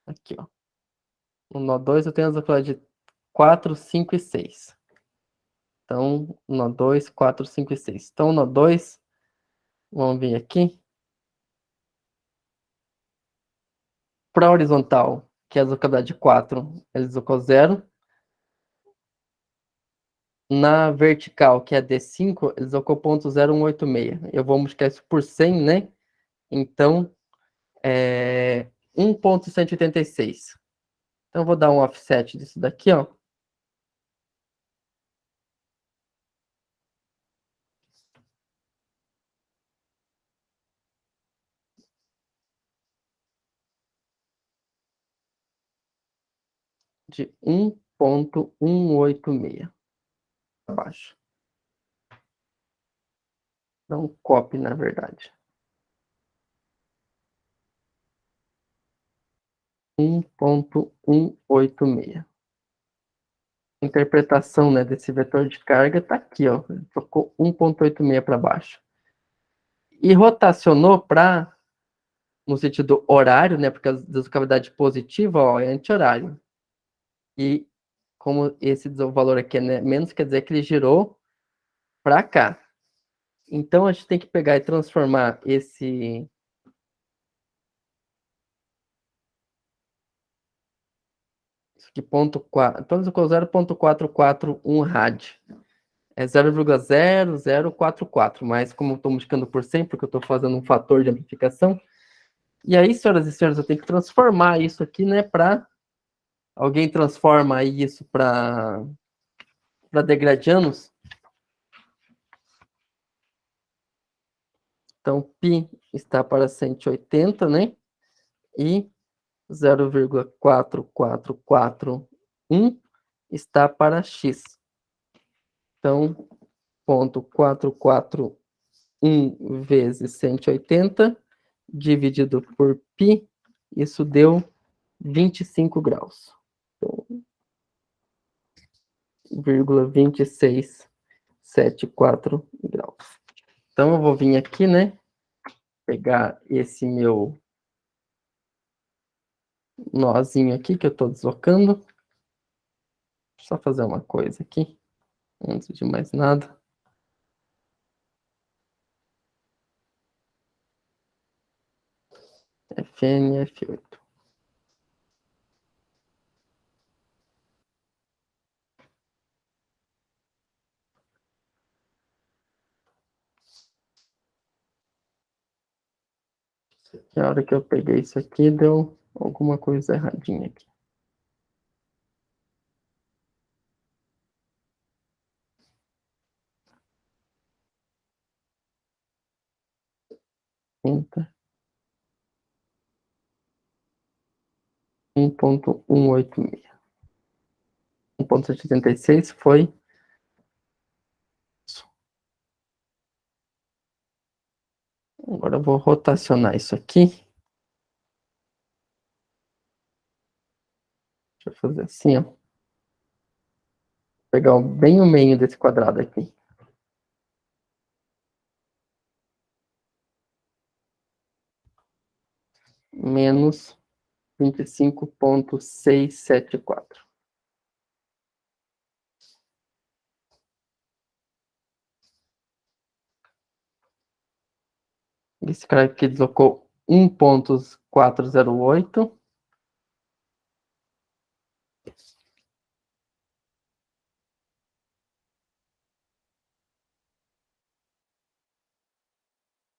Aqui, ó. No nó 2, eu tenho a deslocabilidade 4, 5 e 6. Então, nó 2, 4, 5 e 6. Então, nó 2, vamos vir aqui. Para a horizontal, que é a deslocabilidade 4, ele deslocou 0. Na vertical, que é D5, ele deslocou ponto 0,186. Eu vou multiplicar isso por 100, né? Então, é 1,186. Então, eu vou dar um offset disso daqui, ó. De 1,186. Abaixo. Não copy, na verdade. 1.186. Interpretação, né, desse vetor de carga está aqui, ó. Trocou 1.86 para baixo. E rotacionou para, no sentido horário, né, porque a deslocavidade positiva, ó, é anti-horário. E como esse valor aqui é, né, menos, quer dizer que ele girou para cá. Então, a gente tem que pegar e transformar esse... Isso aqui, ponto 4, então, 0.441 rad. É 0,0044, mas como eu estou multiplicando por 100, porque eu estou fazendo um fator de amplificação, e aí, senhoras e senhores, eu tenho que transformar isso aqui, né, para... Alguém transforma aí isso para degradianos? Então, π está para 180, né? E 0,4441 está para x. Então, ponto 441 vezes 180 dividido por π, isso deu 25 graus. Então, 0,2674 graus. Então, eu vou vir aqui, né? Pegar esse meu nozinho aqui que eu estou deslocando. Só fazer uma coisa aqui, antes de mais nada. Fn, F8. Na hora que eu peguei isso aqui, deu alguma coisa erradinha aqui. Enter. 1.186. 1.76 foi. Agora eu vou rotacionar isso aqui. Deixa eu fazer assim, ó. Pegar bem o meio desse quadrado aqui. Menos 25.674. Esse cara aqui deslocou 1.408.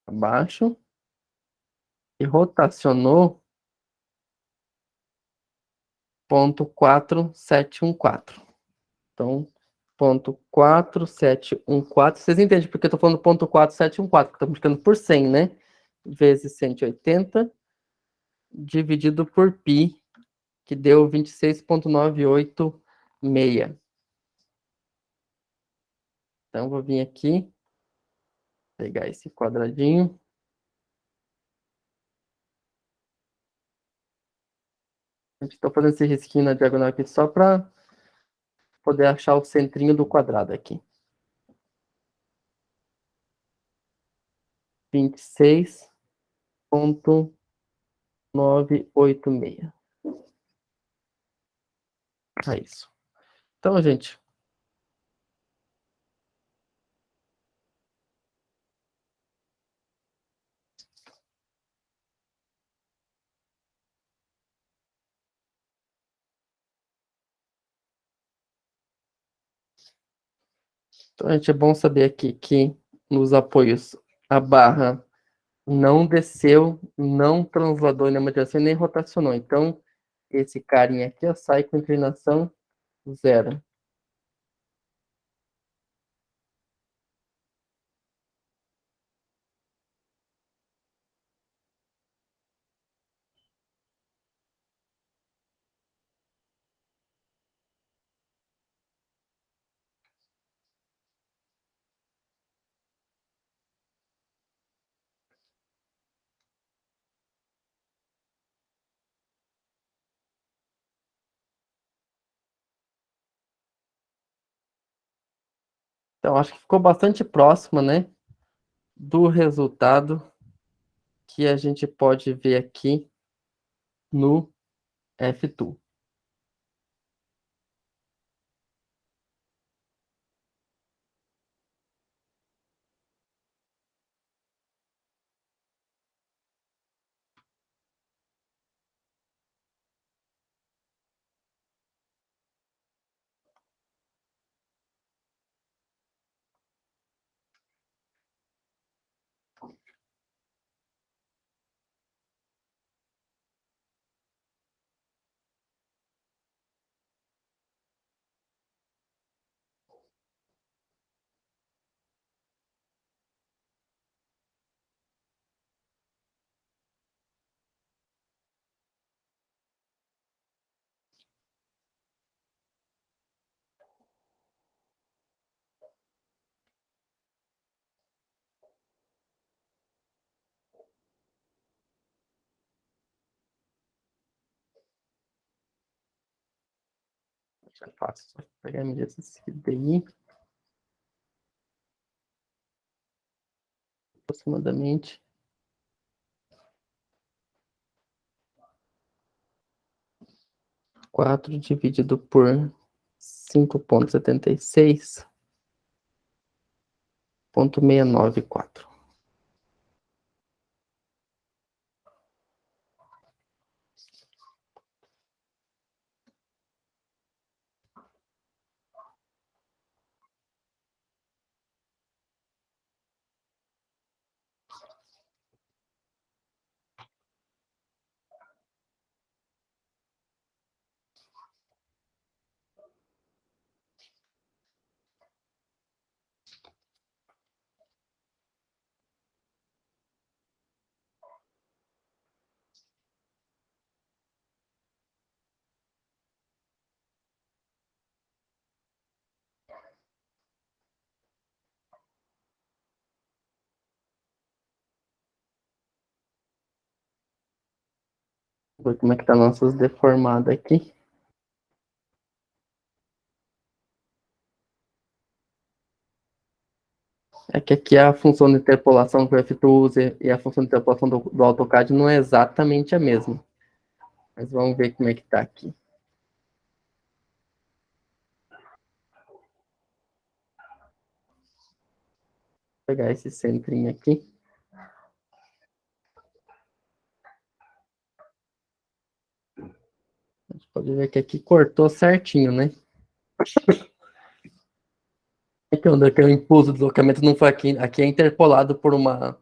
Abaixo. E rotacionou 0.4714. Então, 0.4714. Vocês entendem porque eu estou falando 0.4714, porque estou multiplicando por 100, né? Vezes 180, dividido por π, que deu 26.986. Então, vou vir aqui, pegar esse quadradinho. Estou fazendo esse risquinho na diagonal aqui só para poder achar o centrinho do quadrado aqui. 26.986. É isso. Então, gente, é bom saber aqui que nos apoios a barra não desceu, não transladou em nenhuma direção e nem rotacionou. Então, esse carinha aqui ó, sai com inclinação zero. Então, acho que ficou bastante próxima, né, do resultado que a gente pode ver aqui no F2. Já faço, só pegar a medida desse daí. Aproximadamente 4 dividido por 5,76,694. Vou ver como é que tá nossas deformadas aqui. É que aqui a função de interpolação que o F2 usa e a função de interpolação do AutoCAD não é exatamente a mesma. Mas vamos ver como é que tá aqui. Vou pegar esse centrinho aqui. A gente pode ver que aqui cortou certinho, né? Aqui onde o impulso do deslocamento não foi aqui. Aqui é interpolado por uma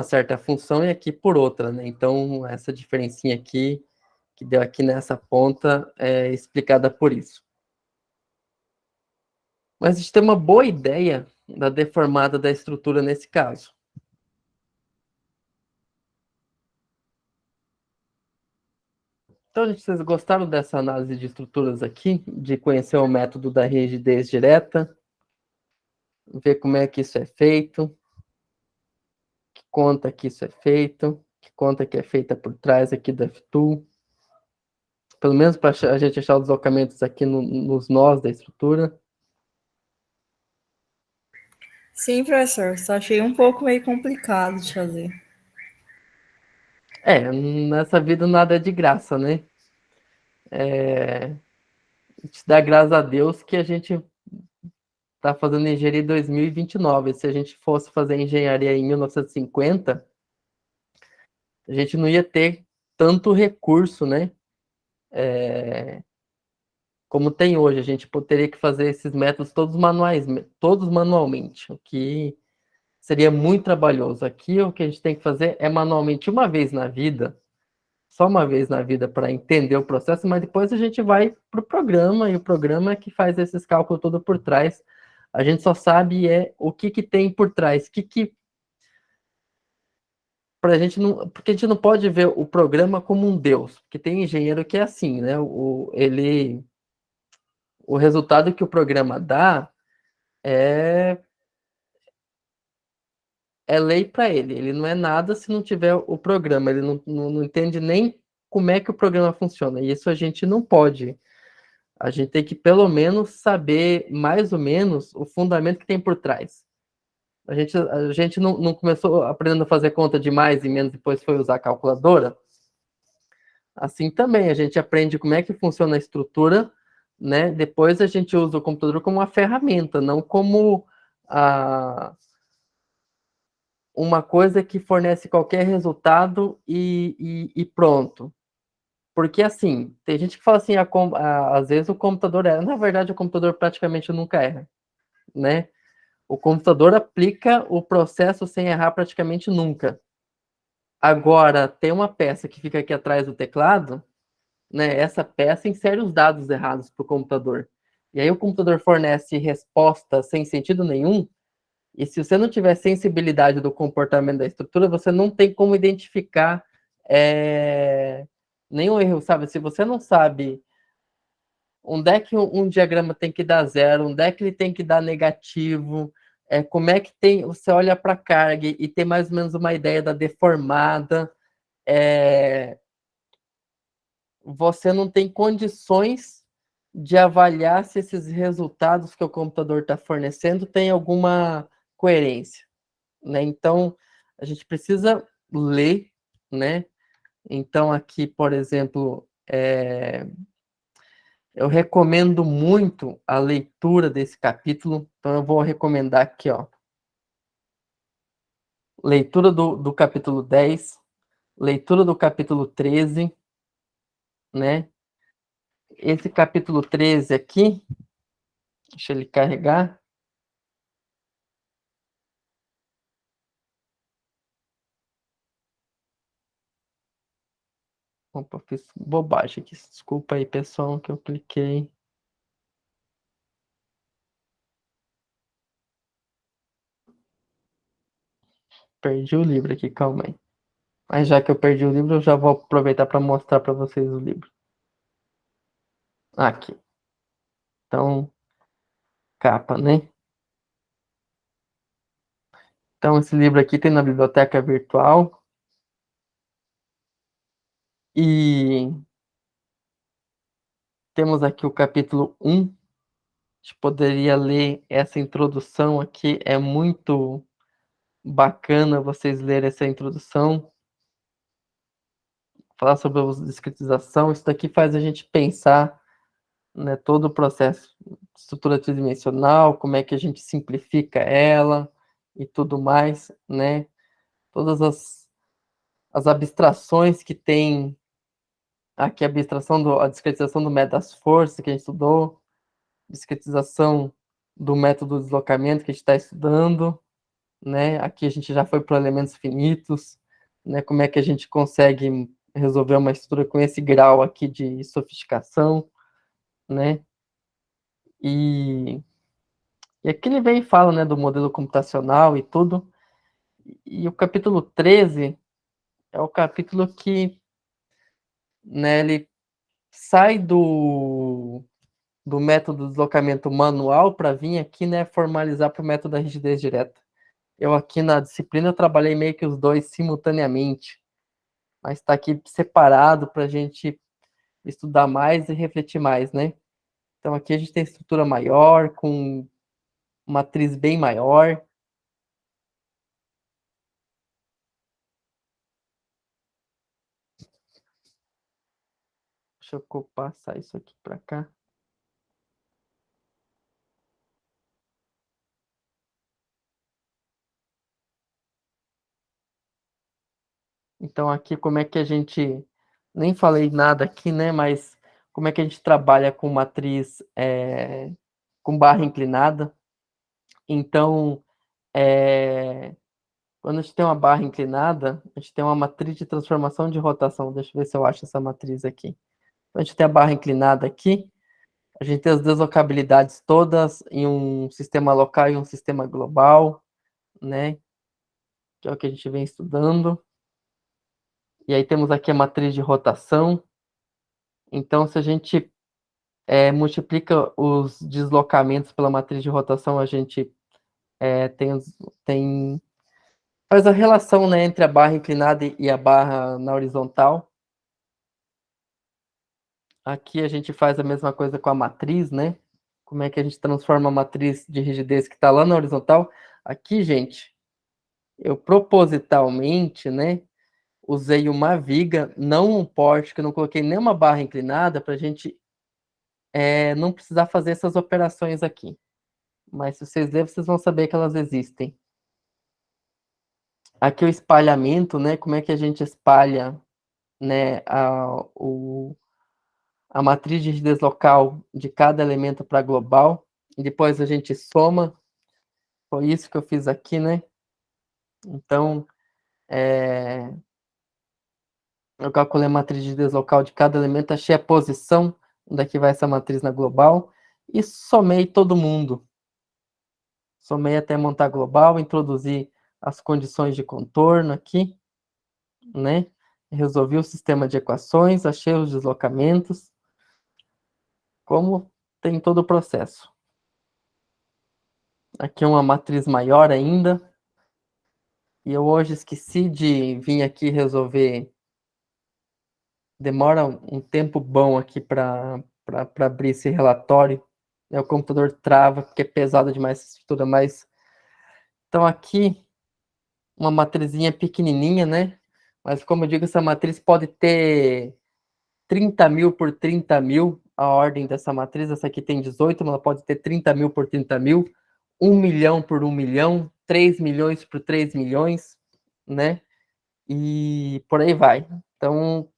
certa função e aqui por outra, né? Então, essa diferencinha aqui, que deu aqui nessa ponta, é explicada por isso. Mas a gente tem uma boa ideia da deformada da estrutura nesse caso. Então, gente, vocês gostaram dessa análise de estruturas aqui? De conhecer o método da rigidez direta? Ver como é que isso é feito? Que conta que isso é feito? Que conta que é feita por trás aqui do F2? Pelo menos para a gente achar os deslocamentos aqui nos nós da estrutura. Sim, professor. Só achei um pouco meio complicado de fazer. Nessa vida nada é de graça, né? A gente dá graças a Deus que a gente está fazendo engenharia em 2029. Se a gente fosse fazer engenharia em 1950, a gente não ia ter tanto recurso, né? Como tem hoje. A gente teria que fazer esses métodos todos manualmente, o que seria muito trabalhoso. Aqui o que a gente tem que fazer é manualmente uma vez na vida, só uma vez na vida para entender o processo, mas depois a gente vai para o programa, e o programa é que faz esses cálculos todo por trás. A gente só sabe o que tem por trás, pra gente não, porque a gente não pode ver o programa como um Deus, porque tem engenheiro que é assim, né? O resultado que o programa dá é, é lei para ele. Ele não é nada se não tiver o programa. Ele não entende nem como é que o programa funciona. E isso a gente não pode A gente tem que, pelo menos, saber mais ou menos o fundamento que tem por trás. A gente não começou aprendendo a fazer conta de mais e menos, depois foi usar a calculadora. Assim também, a gente aprende como é que funciona a estrutura, né? Depois a gente usa o computador como uma ferramenta, não como uma coisa que fornece qualquer resultado e pronto. Porque, assim, tem gente que fala assim, às vezes o computador erra. Na verdade, o computador praticamente nunca erra, né? O computador aplica o processo sem errar praticamente nunca. Agora, tem uma peça que fica aqui atrás do teclado, né? Essa peça insere os dados errados para o computador. E aí o computador fornece resposta sem sentido nenhum, e se você não tiver sensibilidade do comportamento da estrutura, você não tem como identificar nenhum erro, sabe? Se você não sabe onde é que um diagrama tem que dar zero, onde é que ele tem que dar negativo, como é que tem, você olha para a carga e tem mais ou menos uma ideia da deformada, você não tem condições de avaliar se esses resultados que o computador está fornecendo têm alguma coerência, né? Então, a gente precisa ler, né? Então, aqui, por exemplo, eu recomendo muito a leitura desse capítulo, então eu vou recomendar aqui, ó, leitura do capítulo 10, leitura do capítulo 13, né? Esse capítulo 13 aqui, deixa ele carregar. Opa, fiz bobagem aqui. Desculpa aí, pessoal, que eu cliquei. Perdi o livro aqui, calma aí. Mas já que eu perdi o livro, eu já vou aproveitar para mostrar para vocês o livro. Aqui. Então, capa, né? Então, esse livro aqui tem na biblioteca virtual. E temos aqui o capítulo 1. A gente poderia ler essa introdução aqui. É muito bacana vocês lerem essa introdução. Falar sobre a discretização. Isso daqui faz a gente pensar, né, todo o processo de estrutura tridimensional, como é que a gente simplifica ela e tudo mais, né? Todas as abstrações que tem aqui, a discretização do método das forças que a gente estudou, discretização do método do deslocamento que a gente está estudando, né? Aqui a gente já foi para elementos finitos, né? Como é que a gente consegue resolver uma estrutura com esse grau aqui de sofisticação, né? E aqui ele vem e fala, né, do modelo computacional e tudo. E o capítulo 13 é o capítulo que, né, ele sai do método de deslocamento manual para vir aqui, né, formalizar para o método da rigidez direta. Eu aqui na disciplina eu trabalhei meio que os dois simultaneamente, mas está aqui separado para a gente estudar mais e refletir mais, né? Então aqui a gente tem estrutura maior, com matriz bem maior. Deixa eu passar isso aqui para cá. Então aqui como é que a gente, nem falei nada aqui, né, mas como é que a gente trabalha com matriz com barra inclinada. Então, quando a gente tem uma barra inclinada, a gente tem uma matriz de transformação de rotação. Deixa eu ver se eu acho essa matriz aqui. Então, a gente tem a barra inclinada aqui, a gente tem as deslocabilidades todas em um sistema local e um sistema global, né? Que é o que a gente vem estudando. E aí temos aqui a matriz de rotação. Então, se a gente multiplica os deslocamentos pela matriz de rotação, a gente faz a relação, né, entre a barra inclinada e a barra na horizontal. Aqui a gente faz a mesma coisa com a matriz, né? Como é que a gente transforma a matriz de rigidez que está lá na horizontal? Aqui, gente, eu propositalmente, né, usei uma viga, não um pórtico, eu não coloquei nenhuma barra inclinada para a gente não precisar fazer essas operações aqui. Mas se vocês lerem, vocês vão saber que elas existem. Aqui o espalhamento, né? Como é que a gente espalha, né, a matriz de rigidez local de cada elemento para global. E depois a gente soma. Foi isso que eu fiz aqui, né? Então, eu calculei a matriz de rigidez local de cada elemento, achei a posição onde é que vai essa matriz na global e somei todo mundo. Somei até montar global, introduzi as condições de contorno aqui, né? Resolvi o sistema de equações, achei os deslocamentos, como tem todo o processo. Aqui uma matriz maior ainda. E eu hoje esqueci de vir aqui resolver. Demora um tempo bom aqui para abrir esse relatório. O computador trava porque é pesado demais essa estrutura, mas então aqui uma matrizinha pequenininha, né? Mas como eu digo, essa matriz pode ter 30 mil por 30 mil, a ordem dessa matriz. Essa aqui tem 18, mas ela pode ter 30 mil por 30 mil, 1 milhão por 1 milhão, 3 milhões por 3 milhões, né? E por aí vai. Então,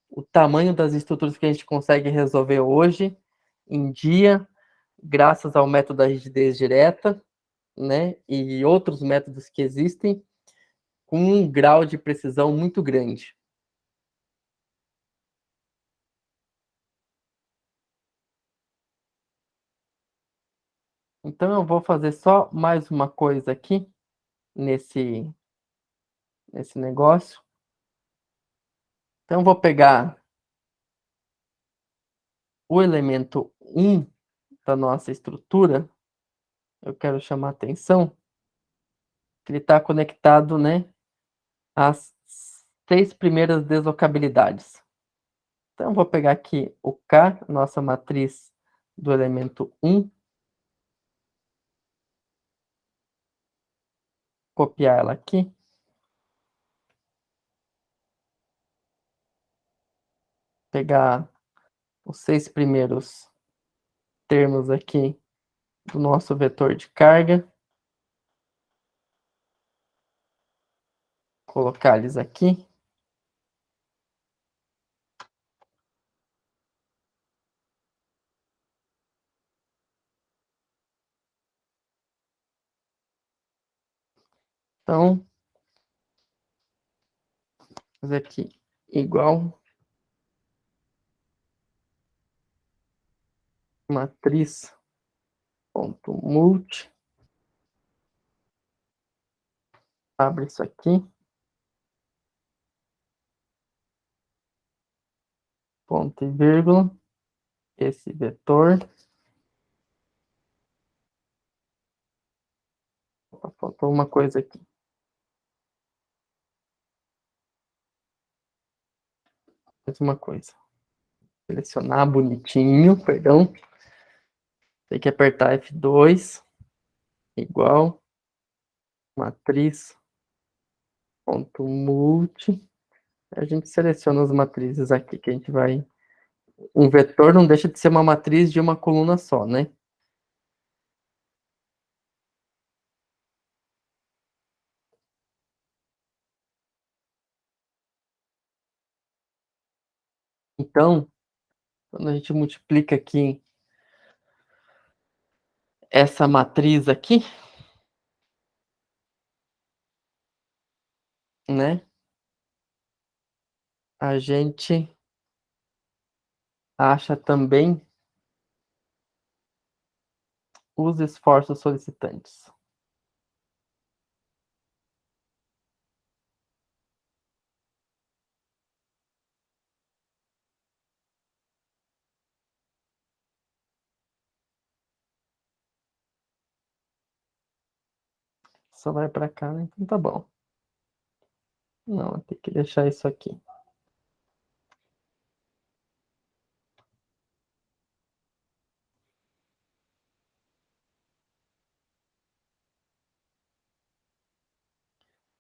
o tamanho das estruturas que a gente consegue resolver hoje em dia, graças ao método da rigidez direta, né? E outros métodos que existem, com um grau de precisão muito grande. Então, eu vou fazer só mais uma coisa aqui nesse negócio. Então, eu vou pegar o elemento 1 da nossa estrutura. Eu quero chamar a atenção que ele está conectado, né, às 6 primeiras deslocabilidades. Então, eu vou pegar aqui o K, nossa matriz do elemento 1, copiar ela aqui. Pegar os 6 primeiros termos aqui do nosso vetor de carga. Colocar eles aqui. Então, fazer aqui igual matriz ponto multi. Abre isso aqui. Ponto e vírgula. Esse vetor. Opa, faltou uma coisa aqui. Mais uma coisa. Selecionar bonitinho, perdão. Tem que apertar F2. Igual. Matriz. Ponto multi. A gente seleciona as matrizes aqui que a gente vai. Um vetor não deixa de ser uma matriz de uma coluna só, né? Então, quando a gente multiplica aqui essa matriz aqui, né? A gente acha também os esforços solicitantes. Só vai para cá, né? Então tá bom. Não, tem que deixar isso aqui.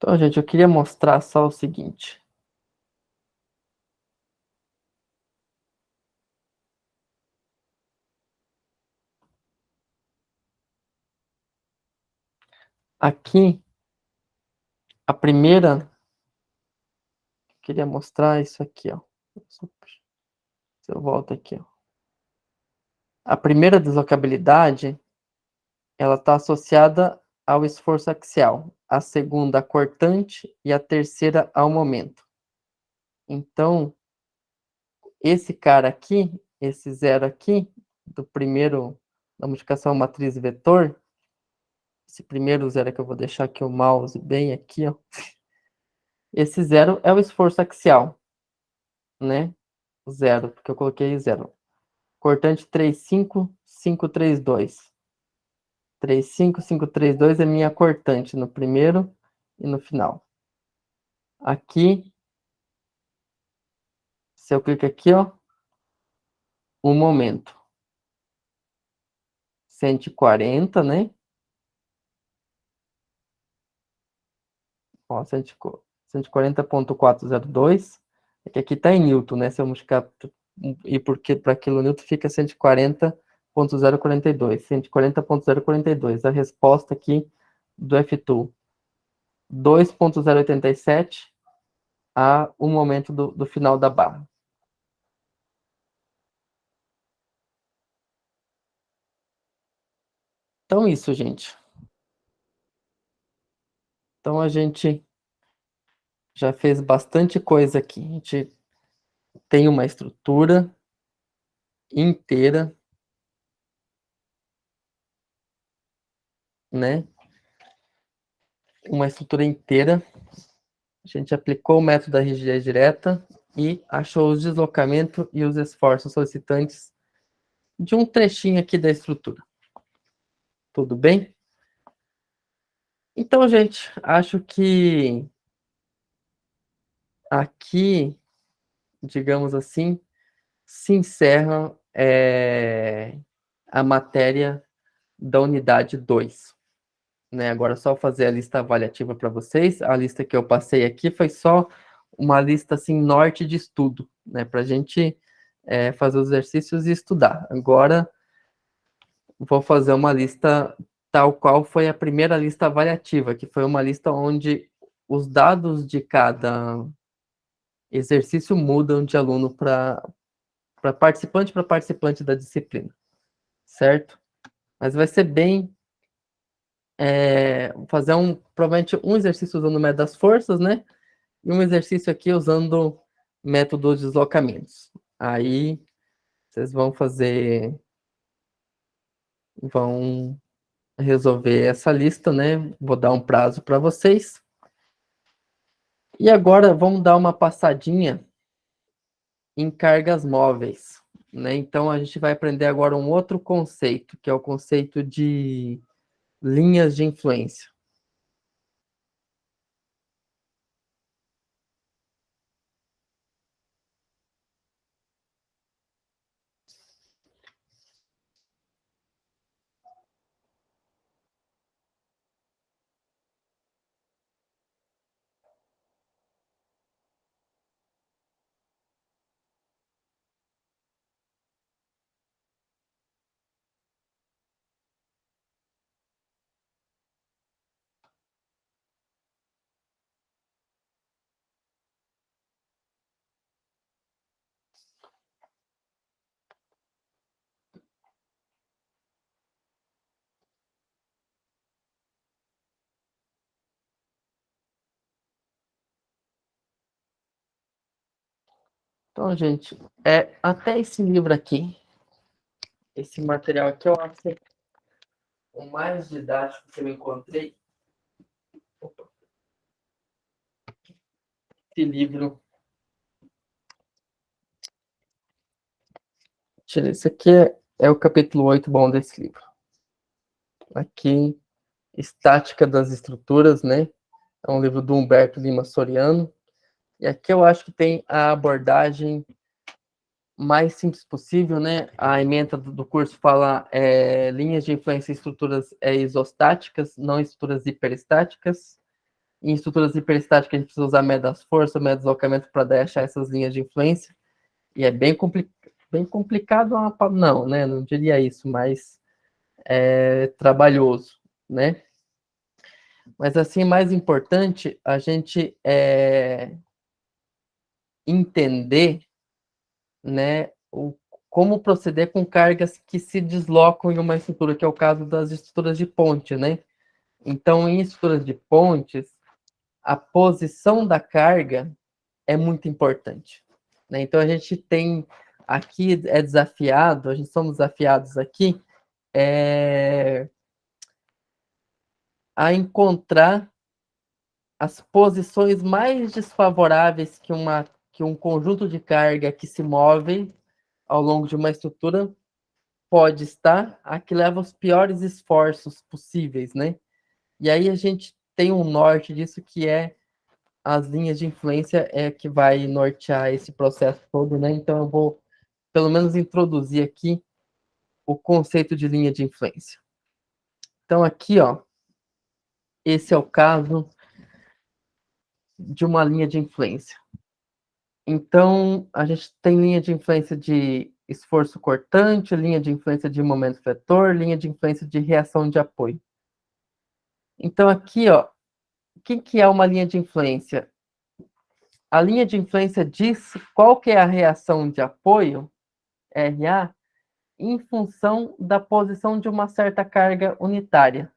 Então, gente, eu queria mostrar só o seguinte. Aqui, a primeira, eu queria mostrar isso aqui, ó. Se eu volto aqui, ó. A primeira deslocabilidade, ela está associada ao esforço axial, a segunda, a cortante, e a terceira, ao momento. Então, esse cara aqui, esse zero aqui, do primeiro, da multiplicação matriz vetor, esse primeiro zero que eu vou deixar aqui o mouse bem aqui, ó. Esse zero é o esforço axial, né? O zero, porque eu coloquei zero. Cortante 35532. 35532 é minha cortante no primeiro e no final. Aqui, se eu clico aqui, ó, o momento. 140, né? Ó, 140.402. É que aqui está em Newton, né? Se eu multiplicar e porque para quilonewton fica 140.042. 140.042. A resposta aqui do F2. 2.087 a o momento do final da barra. Então, isso, gente. Então, a gente já fez bastante coisa aqui. A gente tem uma estrutura inteira, né? Uma estrutura inteira. A gente aplicou o método da rigidez direta e achou os deslocamentos e os esforços solicitantes de um trechinho aqui da estrutura. Tudo bem? Então, gente, acho que aqui, digamos assim, se encerra a matéria da unidade 2. Né? Agora, só fazer a lista avaliativa para vocês. A lista que eu passei aqui foi só uma lista assim, norte de estudo, né? Para a gente fazer os exercícios e estudar. Agora, vou fazer uma lista tal qual foi a primeira lista avaliativa, que foi uma lista onde os dados de cada exercício mudam de aluno para participante da disciplina, certo? Mas vai ser bem fazer provavelmente um exercício usando o método das forças, né? E um exercício aqui usando método de deslocamentos. Aí vocês vão resolver essa lista, né? Vou dar um prazo para vocês. E agora vamos dar uma passadinha em cargas móveis, né? Então a gente vai aprender agora um outro conceito, que é o conceito de linhas de influência. Então, gente, até esse livro aqui, esse material aqui, eu acho que o mais didático que eu encontrei. Opa, esse livro. Esse aqui é o capítulo 8 bom desse livro. Aqui, Estática das Estruturas, né? É um livro do Humberto Lima Soriano. E aqui eu acho que tem a abordagem mais simples possível, né? A ementa do curso fala linhas de influência em estruturas isostáticas, não estruturas hiperestáticas. em estruturas hiperestáticas a gente precisa usar média das forças, média do deslocamento para achar essas linhas de influência, e é bem complicado, não, né? Não diria isso, mas é trabalhoso, né? Mas assim, mais importante, a gente entender, né, como proceder com cargas que se deslocam em uma estrutura, que é o caso das estruturas de ponte, né? Então, em estruturas de pontes, a posição da carga é muito importante, né? Então, a gente tem aqui, a gente somos desafiados aqui a encontrar as posições mais desfavoráveis que um conjunto de carga que se move ao longo de uma estrutura pode estar, a que leva os piores esforços possíveis, né? E aí a gente tem um norte disso, que é as linhas de influência que vai nortear esse processo todo, né? Então eu vou, pelo menos, introduzir aqui o conceito de linha de influência. Então aqui, ó, esse é o caso de uma linha de influência. Então, a gente tem linha de influência de esforço cortante, linha de influência de momento fletor, linha de influência de reação de apoio. Então, aqui, ó, o que é uma linha de influência? A linha de influência diz qual que é a reação de apoio, RA, em função da posição de uma certa carga unitária,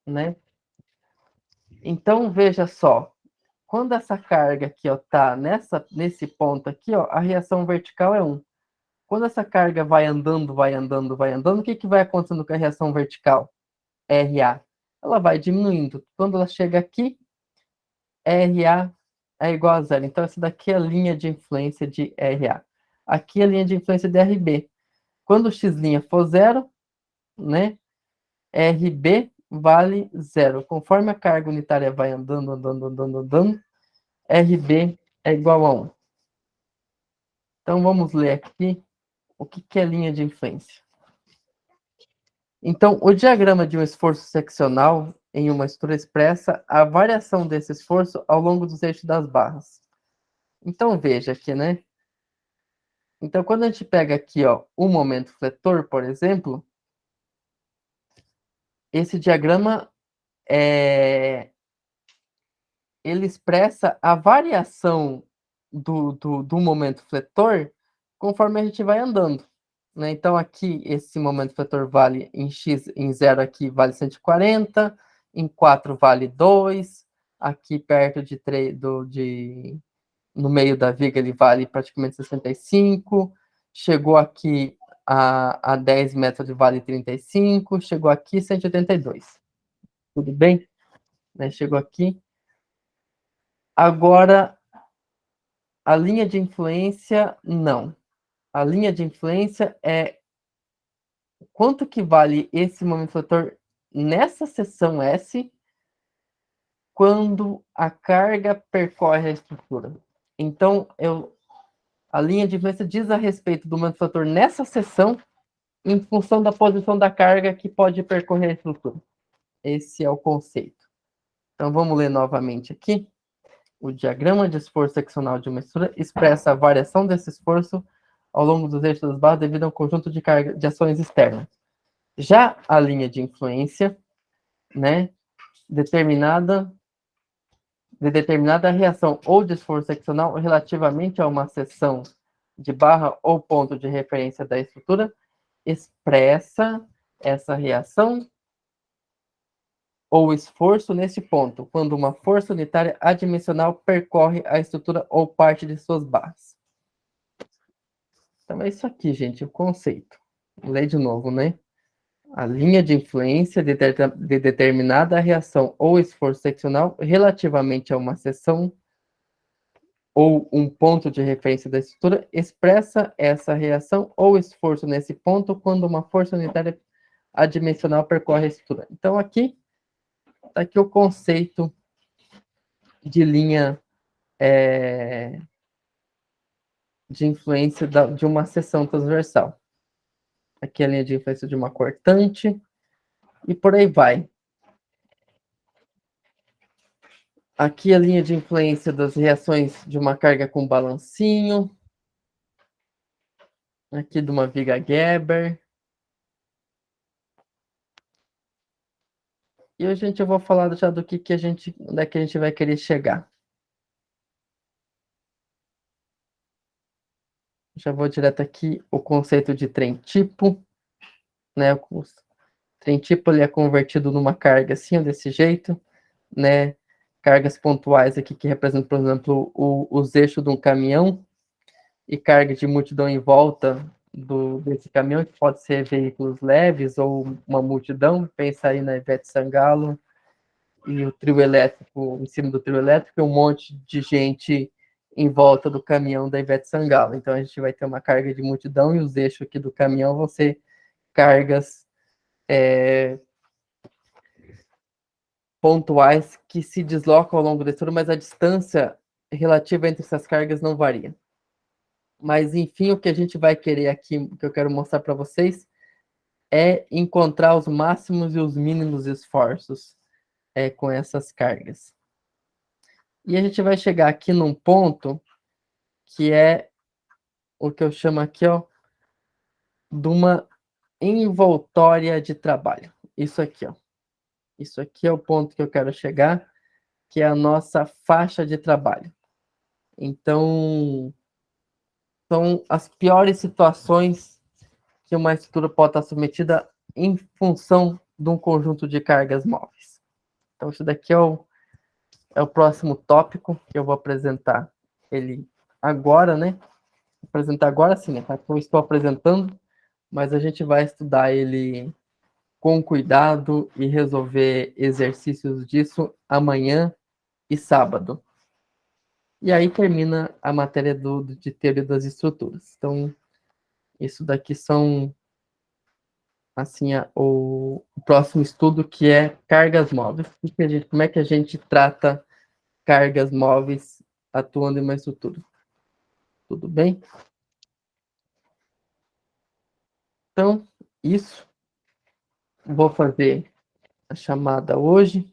né? Então, veja só, quando essa carga aqui, ó, tá nesse ponto aqui, ó, a reação vertical é 1. Quando essa carga vai andando, o que vai acontecendo com a reação vertical? RA. Ela vai diminuindo. Quando ela chega aqui, RA é igual a zero. Então, essa daqui é a linha de influência de RA. Aqui é a linha de influência de RB. Quando o x' for zero, né, RB vale zero. Conforme a carga unitária vai andando, RB é igual a 1. Então, vamos ler aqui o que é linha de influência. Então, o diagrama de um esforço seccional em uma estrutura expressa a variação desse esforço ao longo dos eixos das barras. Então, veja aqui, né? Então, quando a gente pega aqui, ó, o momento fletor, por exemplo, esse diagrama ele expressa a variação do momento fletor conforme a gente vai andando, né? Então, aqui, esse momento fletor vale em x, em 0 aqui vale 140, em 4 vale 2, aqui perto de 3, no meio da viga ele vale praticamente 65, chegou aqui a 10 metros ele vale 35, chegou aqui 182. Tudo bem? Né? Chegou aqui. Agora, a linha de influência, não. A linha de influência é quanto que vale esse momento fletor nessa seção S quando a carga percorre a estrutura. Então, a linha de influência diz a respeito do momento fletor nessa seção em função da posição da carga que pode percorrer a estrutura. Esse é o conceito. Então, vamos ler novamente aqui. O diagrama de esforço seccional de uma estrutura expressa a variação desse esforço ao longo dos eixos das barras devido a um conjunto de de ações externas. Já a linha de influência, né, de determinada reação ou de esforço seccional relativamente a uma seção de barra ou ponto de referência da estrutura, expressa essa reação ou esforço nesse ponto, quando uma força unitária adimensional percorre a estrutura ou parte de suas barras. Então é isso aqui, gente, o conceito. Vou ler de novo, né? A linha de influência de determinada reação ou esforço seccional relativamente a uma seção ou um ponto de referência da estrutura expressa essa reação ou esforço nesse ponto quando uma força unitária adimensional percorre a estrutura. Então, aqui está aqui o conceito de linha de influência de uma seção transversal. Aqui a linha de influência de uma cortante, e por aí vai. Aqui a linha de influência das reações de uma carga com balancinho. Aqui de uma viga Gerber. E hoje eu vou falar já do que a gente, onde é que a gente vai querer chegar. Já vou direto aqui o conceito de trem tipo, né? O trem tipo ele é convertido numa carga assim, desse jeito, né? Cargas pontuais aqui que representam, por exemplo, os eixos de um caminhão e carga de multidão em volta desse caminhão, que pode ser veículos leves ou uma multidão. Pensa aí na Ivete Sangalo e o trio elétrico, em cima do trio elétrico, e um monte de gente em volta do caminhão da Ivete Sangalo. Então a gente vai ter uma carga de multidão e os eixos aqui do caminhão vão ser cargas pontuais que se deslocam ao longo da estrutura, mas a distância relativa entre essas cargas não varia. Mas, enfim, o que a gente vai querer aqui, o que eu quero mostrar para vocês, é encontrar os máximos e os mínimos esforços com essas cargas. E a gente vai chegar aqui num ponto que é o que eu chamo aqui, ó, de uma envoltória de trabalho. Isso aqui, ó. Isso aqui é o ponto que eu quero chegar, que é a nossa faixa de trabalho. Então, são as piores situações que uma estrutura pode estar submetida em função de um conjunto de cargas móveis. Então, isso daqui é o próximo tópico que eu vou apresentar ele agora, né? Apresentar agora sim, né? Tá? Eu estou apresentando, mas a gente vai estudar ele com cuidado e resolver exercícios disso amanhã e sábado. E aí termina a matéria de teoria das estruturas. Então, isso daqui são assim, o próximo estudo, que é cargas móveis. Como é que a gente trata cargas móveis atuando em uma estrutura? Tudo bem? Então, isso. Vou fazer a chamada hoje.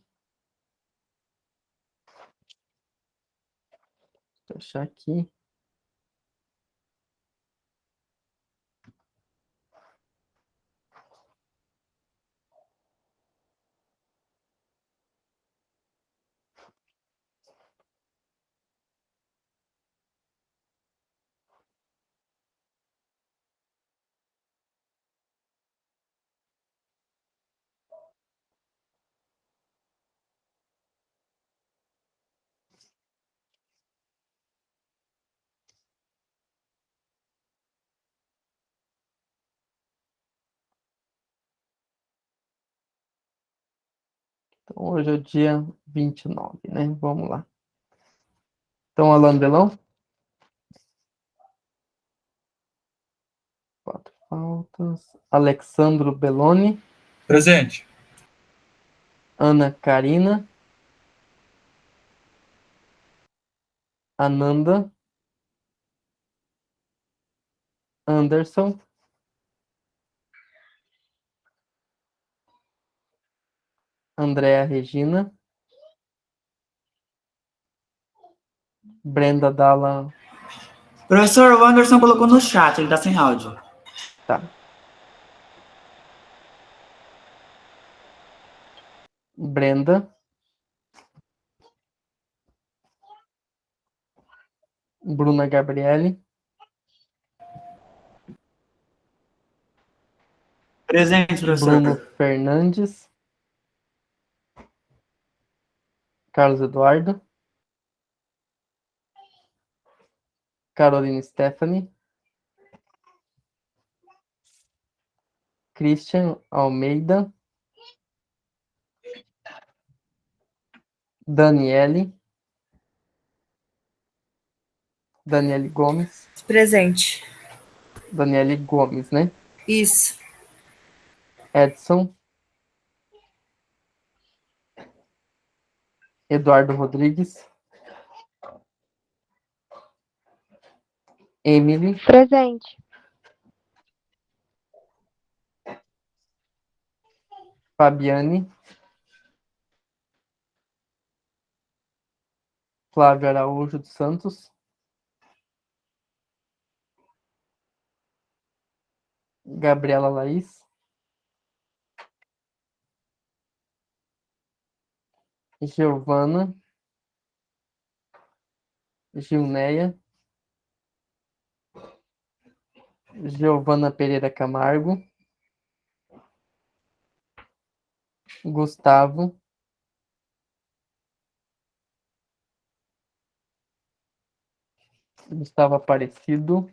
Vou fechar aqui. Então, hoje é o dia 29, né? Vamos lá. Então, Alain Delon. 4 faltas. Alexandro Belloni. Presente. Ana Karina. Ananda. Anderson. Andréa Regina. Brenda Dalla. Professor, o Anderson colocou no chat, ele tá sem áudio. Tá. Brenda. Bruna Gabriele. Presente, professor. Bruno Fernandes. Carlos Eduardo. Carolina Stephanie. Christian Almeida. Daniele Gomes. Presente. Daniele Gomes, né? Isso. Edson. Eduardo Rodrigues. Emily. Presente. Fabiane. Flávio Araújo dos Santos. Gabriela Laís. Giovana. Gilneia. Giovana Pereira Camargo. Gustavo. Gustavo Aparecido.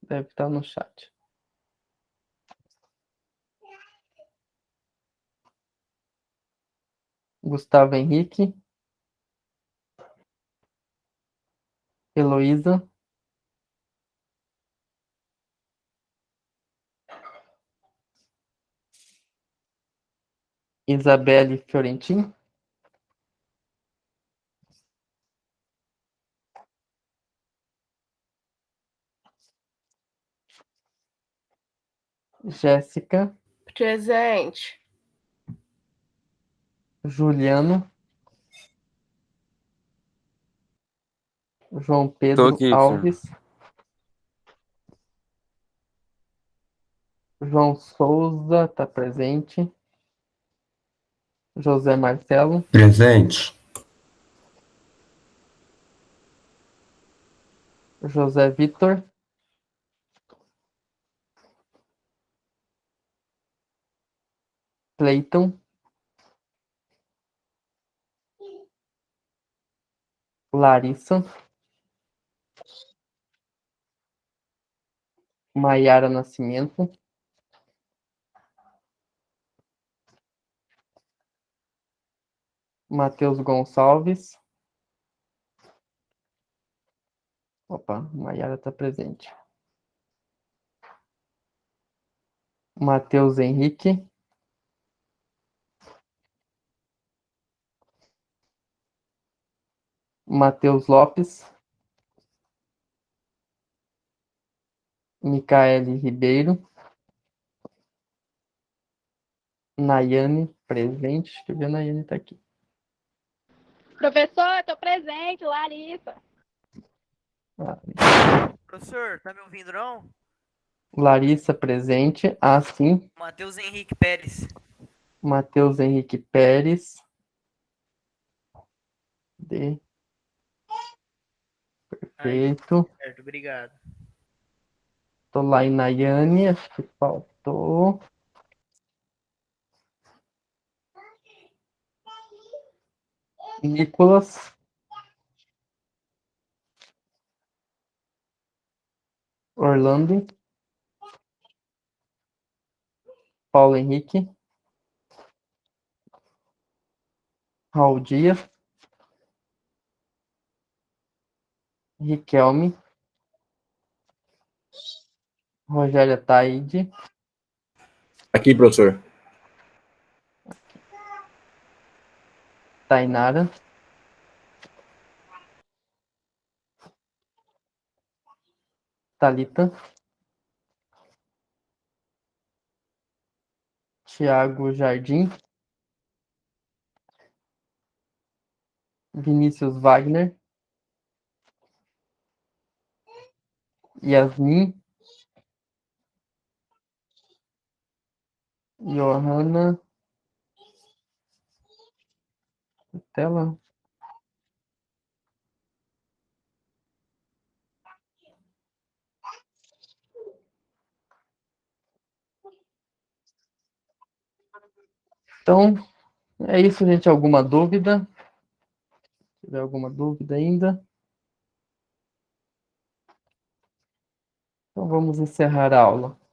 Deve estar no chat. Gustavo Henrique. Heloísa. Isabelle Fiorentin. Jéssica. Presente. Juliano. João Tô Pedro aqui, Alves. João Souza está presente. José Marcelo. Presente. José Vitor. Cleiton. Larissa. Maiara Nascimento. Matheus Gonçalves. Opa, Maiara está presente. Matheus Henrique. Matheus Lopes. Micaele Ribeiro. Nayane, presente. Deixa eu ver, a Nayane está aqui. Professor, estou presente, Larissa. Professor, tá me ouvindo não? Larissa, presente. Ah, sim. Matheus Henrique Pérez. Matheus Henrique Pérez. D. Perfeito. Certo, obrigado. Tô lá em Nayane, acho que faltou. Nicolas. Orlando. Paulo Henrique. Raul Dias. Riquelme. Rogério Taide. Aqui, professor. Tainara. Thalita. Thiago Jardim. Vinícius Wagner. Yasmin. Johanna. Tela. Então, é isso, gente. Alguma dúvida? Se tiver alguma dúvida ainda? Então, vamos encerrar a aula.